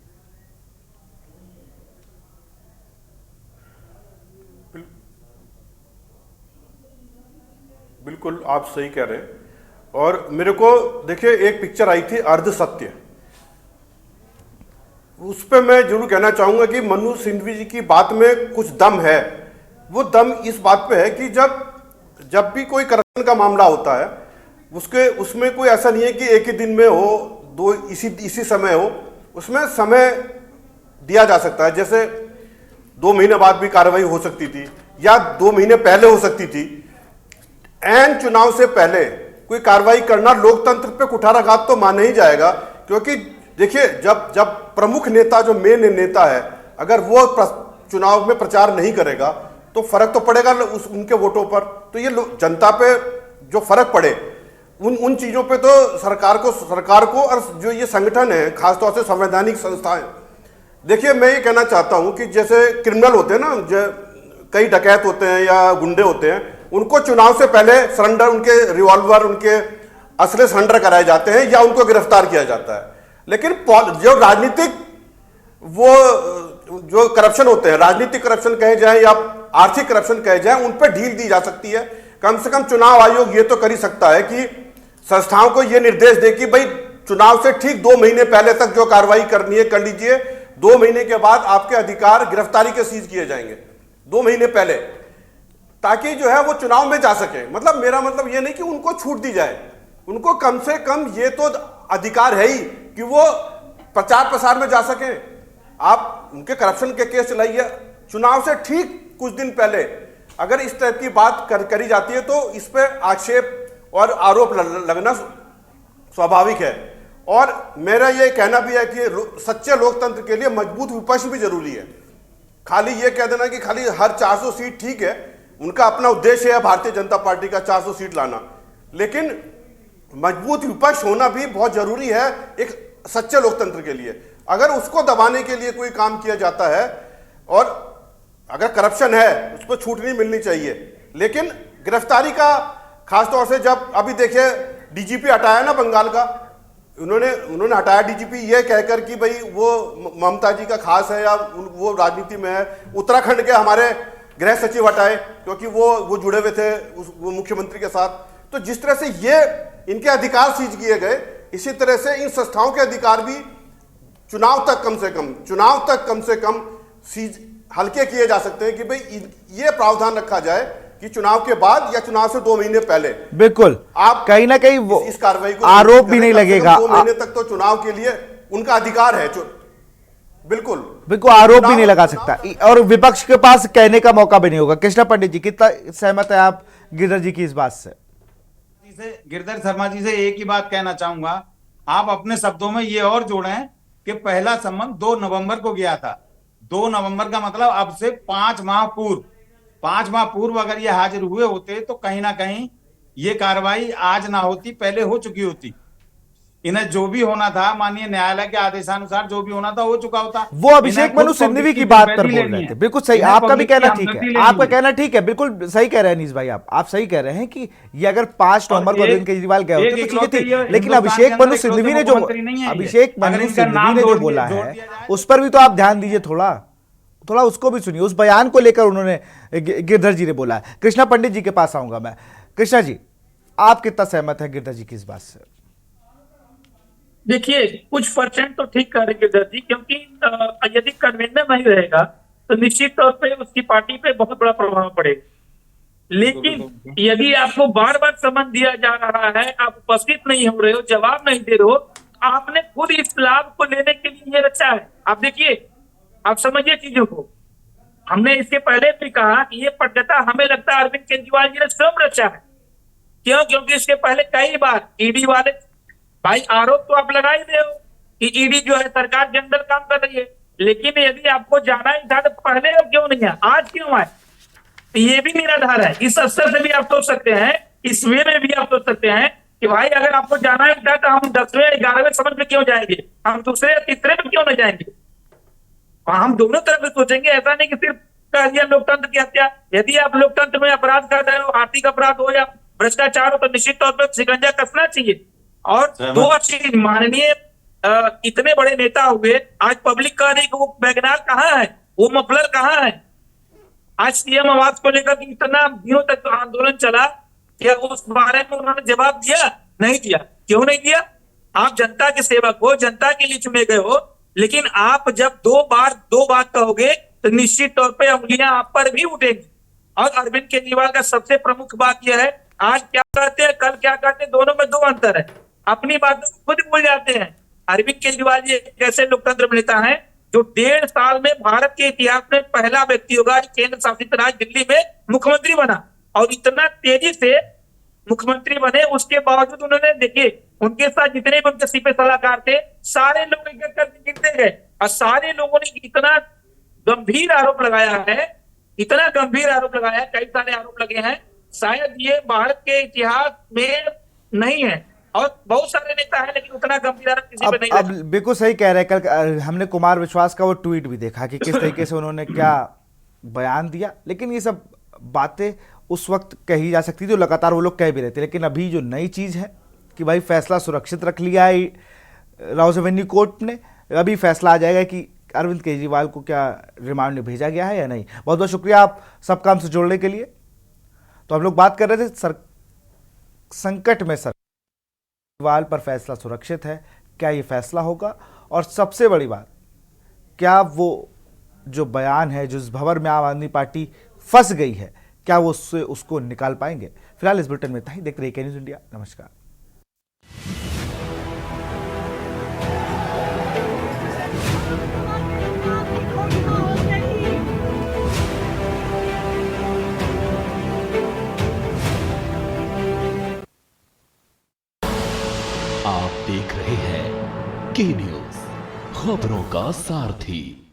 बिल्कुल आप सही कह रहे हैं। और मेरे को देखिए, एक पिक्चर आई थी अर्ध सत्य, उस पर मैं जरूर कहना चाहूंगा कि मनु सिंघवी जी की बात में कुछ दम है। वो दम इस बात पे है कि जब भी कोई करप्शन का मामला होता है, उसमें कोई ऐसा नहीं है कि एक ही दिन में हो, इसी समय हो। उसमें समय दिया जा सकता है। जैसे 2 महीने बाद भी कार्रवाई हो सकती थी, या 2 महीने पहले हो सकती थी। ऐन चुनाव से पहले कोई कार्रवाई करना लोकतंत्र पे कुठाराघात तो माना ही जाएगा। क्योंकि देखिए, जब प्रमुख नेता, जो मेन नेता है, अगर वो चुनाव में प्रचार नहीं करेगा तो फर्क तो पड़ेगा उनके वोटों पर। तो ये जनता पे जो फर्क पड़े, उन चीजों पे तो सरकार को और जो ये संगठन है, खासतौर से संवैधानिक संस्थाएं। देखिए, मैं ये कहना चाहता हूं कि जैसे क्रिमिनल होते हैं ना, कई डकैत होते हैं या गुंडे होते हैं, उनको चुनाव से पहले सरेंडर, उनके रिवॉल्वर, उनके असले सरेंडर कराए जाते हैं या उनको गिरफ्तार किया जाता है। लेकिन जो राजनीतिक जो करप्शन होते हैं, राजनीतिक करप्शन कहे जाए या आर्थिक करप्शन कहे जाए, उन पर ढील दी जा सकती है। कम से कम चुनाव आयोग ये तो कर ही सकता है कि संस्थाओं को ये निर्देश दे कि भाई चुनाव से ठीक 2 महीने पहले तक जो कार्रवाई करनी है कर लीजिए। 2 महीने के बाद आपके अधिकार गिरफ्तारी के सीज किए जाएंगे, 2 महीने पहले, ताकि जो है वो चुनाव में जा सके। मतलब मेरा मतलब ये नहीं कि उनको छूट दी जाए, उनको कम से कम ये तो अधिकार है ही कि वो प्रचार प्रसार में जा सके। आप उनके करप्शन के केस चलाइए, चुनाव से ठीक कुछ दिन पहले अगर इस टाइप की बात करी जाती है तो इस पर आक्षेप और आरोप लगना स्वाभाविक है। और मेरा ये कहना भी है कि सच्चे लोकतंत्र के लिए मजबूत विपक्ष भी जरूरी है। खाली ये कह देना कि खाली हर 400 सीट ठीक है, उनका अपना उद्देश्य है भारतीय जनता पार्टी का 400 सीट लाना, लेकिन मजबूत विपक्ष होना भी बहुत जरूरी है एक सच्चे लोकतंत्र के लिए। अगर उसको दबाने के लिए कोई काम किया जाता है और अगर करप्शन है उस पर छूट नहीं मिलनी चाहिए, लेकिन गिरफ्तारी का खासतौर से जब अभी देखिए डीजीपी हटाया ना बंगाल का, उन्होंने हटाया डीजीपी ये कहकर कि भाई वो ममता जी का खास है या वो राजनीति में है। उत्तराखंड के हमारे गृह सचिव हटाए क्योंकि वो जुड़े हुए थे वो मुख्यमंत्री के साथ। तो जिस तरह से ये इनके अधिकार सीज किए गए, इसी तरह से इन संस्थाओं के अधिकार भी चुनाव तक कम से कम सीज हल्के किए जा सकते हैं कि भाई ये प्रावधान रखा जाए कि चुनाव के बाद या चुनाव से 2 महीने पहले बिल्कुल आप कहीं ना कहीं वो इस कार्रवाई को आरोप भी नहीं लगेगा। 2 महीने तक तो चुनाव के लिए उनका अधिकार है। बिल्कुल आरोप भी नहीं लगा सकता और विपक्ष के पास कहने का मौका भी नहीं होगा। कृष्णा पंडित जी, कितना सहमत है आप गिरधर जी की इस बात से? गिरधर शर्मा जी से एक ही बात कहना चाहूंगा, आप अपने शब्दों में ये और जोड़ें कि पहला सम्मन 2 नवंबर को गया था। 2 नवंबर का मतलब अब से 5 माह पूर्व अगर ये हाजिर हुए होते तो कहीं ना कहीं ये कार्रवाई आज ना होती, पहले हो चुकी होती। इन्हें जो भी होना था माननीय न्यायालय के आदेशानुसार जो भी होना था हो चुका होता। वो अभिषेक मनु सिंघवी की बात पर बोल रहे थे। बिल्कुल सही, आपका भी कहना ठीक है, आपका कहना ठीक है, बिल्कुल सही कह रहे हैं नीस भाई। आप सही कह रहे हैं कि ये अगर 5 नवंबर को अरविंद केजरीवाल गए होते तो चीजें थी, लेकिन अभिषेक मनु सिंघवी ने जो बोला है उस पर भी तो आप ध्यान दीजिए, थोड़ा उसको भी सुनिए। उस बयान को लेकर उन्होंने गिरधर जी ने बोला है। कृष्णा पंडित जी के पास आऊंगा मैं। कृष्णा जी, आप कितना सहमत है गिरधर जी की इस बात से? देखिए, कुछ परसेंट तो ठीक कह रहे गिरधर जी, क्योंकि यदि कन्वेंशन नहीं रहेगा तो निश्चित तौर पे उसकी पार्टी पे बहुत बड़ा प्रभाव पड़ेगा। लेकिन यदि आपको बार बार समन दिया जा रहा है, आप उपस्थित नहीं हो रहे हो, जवाब नहीं दे रहे हो, आपने खुद इस लाभ को लेने के लिए ये रचा है। आप देखिए, आप समझिए चीजों को। हमने इसके पहले भी कहा कि ये पटकथा हमें लगता है अरविंद केजरीवाल जी ने स्वयं रचा है। क्यों? क्योंकि इसके पहले कई बार ईडी वाले, भाई आरोप तो आप लगा ही रहे हो कि ईडी जो है सरकार के अंदर काम कर रही है, लेकिन यदि आपको जाना ही था तो पहले क्यों नहीं है, आज क्यों आए? ये भी निराधार है। इस स्तर से भी आप सोच सकते हैं, इस वे में भी आप सोच सकते हैं कि भाई अगर आपको जाना ही था तो हम 10वें 11वें समझ में क्यों जाएंगे, हम दूसरे या तीसरे में क्यों न जाएंगे? हम दोनों तरफ से सोचेंगे। ऐसा नहीं कि सिर्फ कह दिया लोकतंत्र की हत्या। यदि आप लोकतंत्र में अपराध कर रहे हो, आर्थिक अपराध हो या भ्रष्टाचार हो, तो निश्चित तौर पर शिकंजा कसना चाहिए। और 2 चीज, माननीय इतने बड़े नेता हुए, आज पब्लिक कह रही कि वो वैगनार कहाँ है, वो मफलर कहाँ है। आज सीएम आवास को लेकर इतना दिनों तक आंदोलन चला, क्या उस बारे में उन्होंने जवाब दिया? नहीं दिया। क्यों नहीं दिया? आप जनता के सेवक हो, जनता के लिए चुने गए हो, लेकिन आप जब 2 बात कहोगे तो निश्चित तौर पे उंगलियां आप पर भी उठेंगी। और अरविंद केजरीवाल का सबसे प्रमुख बात यह है, आज क्या कहते हैं कल क्या कहते हैं, दोनों में 2 अंतर है। अपनी बातों को खुद भूल जाते हैं। अरविंद केजरीवाल जी एक ऐसे लोकतंत्र नेता हैं जो 1.5 साल में भारत के इतिहास में पहला व्यक्ति होगा जो केंद्र शासित राज्य दिल्ली में मुख्यमंत्री बना, और इतना तेजी से मुख्यमंत्री बने। उसके बावजूद उन्होंने, देखिए, उनके साथ जितने भी उनके सीपे सलाहकार थे, सारे लोग एक एक करके गिनते गए और सारे लोगों ने इतना गंभीर आरोप लगाया है, कई सारे आरोप लगे हैं, शायद ये भारत के इतिहास में नहीं है। और बहुत सारे नेता हैं लेकिन उतना गंभीर आरोप किसी पे नहीं लगा। अब बिल्कुल सही कह रहे हैं। कल हमने कुमार विश्वास का वो ट्वीट भी देखा कि किस तरीके से उन्होंने क्या बयान दिया, लेकिन ये सब बातें उस वक्त कही जा सकती थी, जो लगातार वो लोग कह भी रहे थे। लेकिन अभी जो नई चीज है कि भाई फैसला सुरक्षित रख लिया है राउज एवेन्यू कोर्ट ने, अभी फैसला आ जाएगा कि अरविंद केजरीवाल को क्या रिमांड में भेजा गया है या नहीं। बहुत बहुत शुक्रिया आप सबका हमसे जुड़ने के लिए। तो हम लोग बात कर रहे थे संकट में केजरीवाल पर फैसला सुरक्षित है, क्या ये फैसला होगा, और सबसे बड़ी बात, क्या वो जो बयान है, जो इस भंवर में आम आदमी पार्टी फंस गई है, क्या वो उसको निकाल पाएंगे। फिलहाल इस बुलेटिन में इतना ही। देखते रहिए न्यूज़ इंडिया। नमस्कार। आप देख रहे हैं खबरों का सारथी।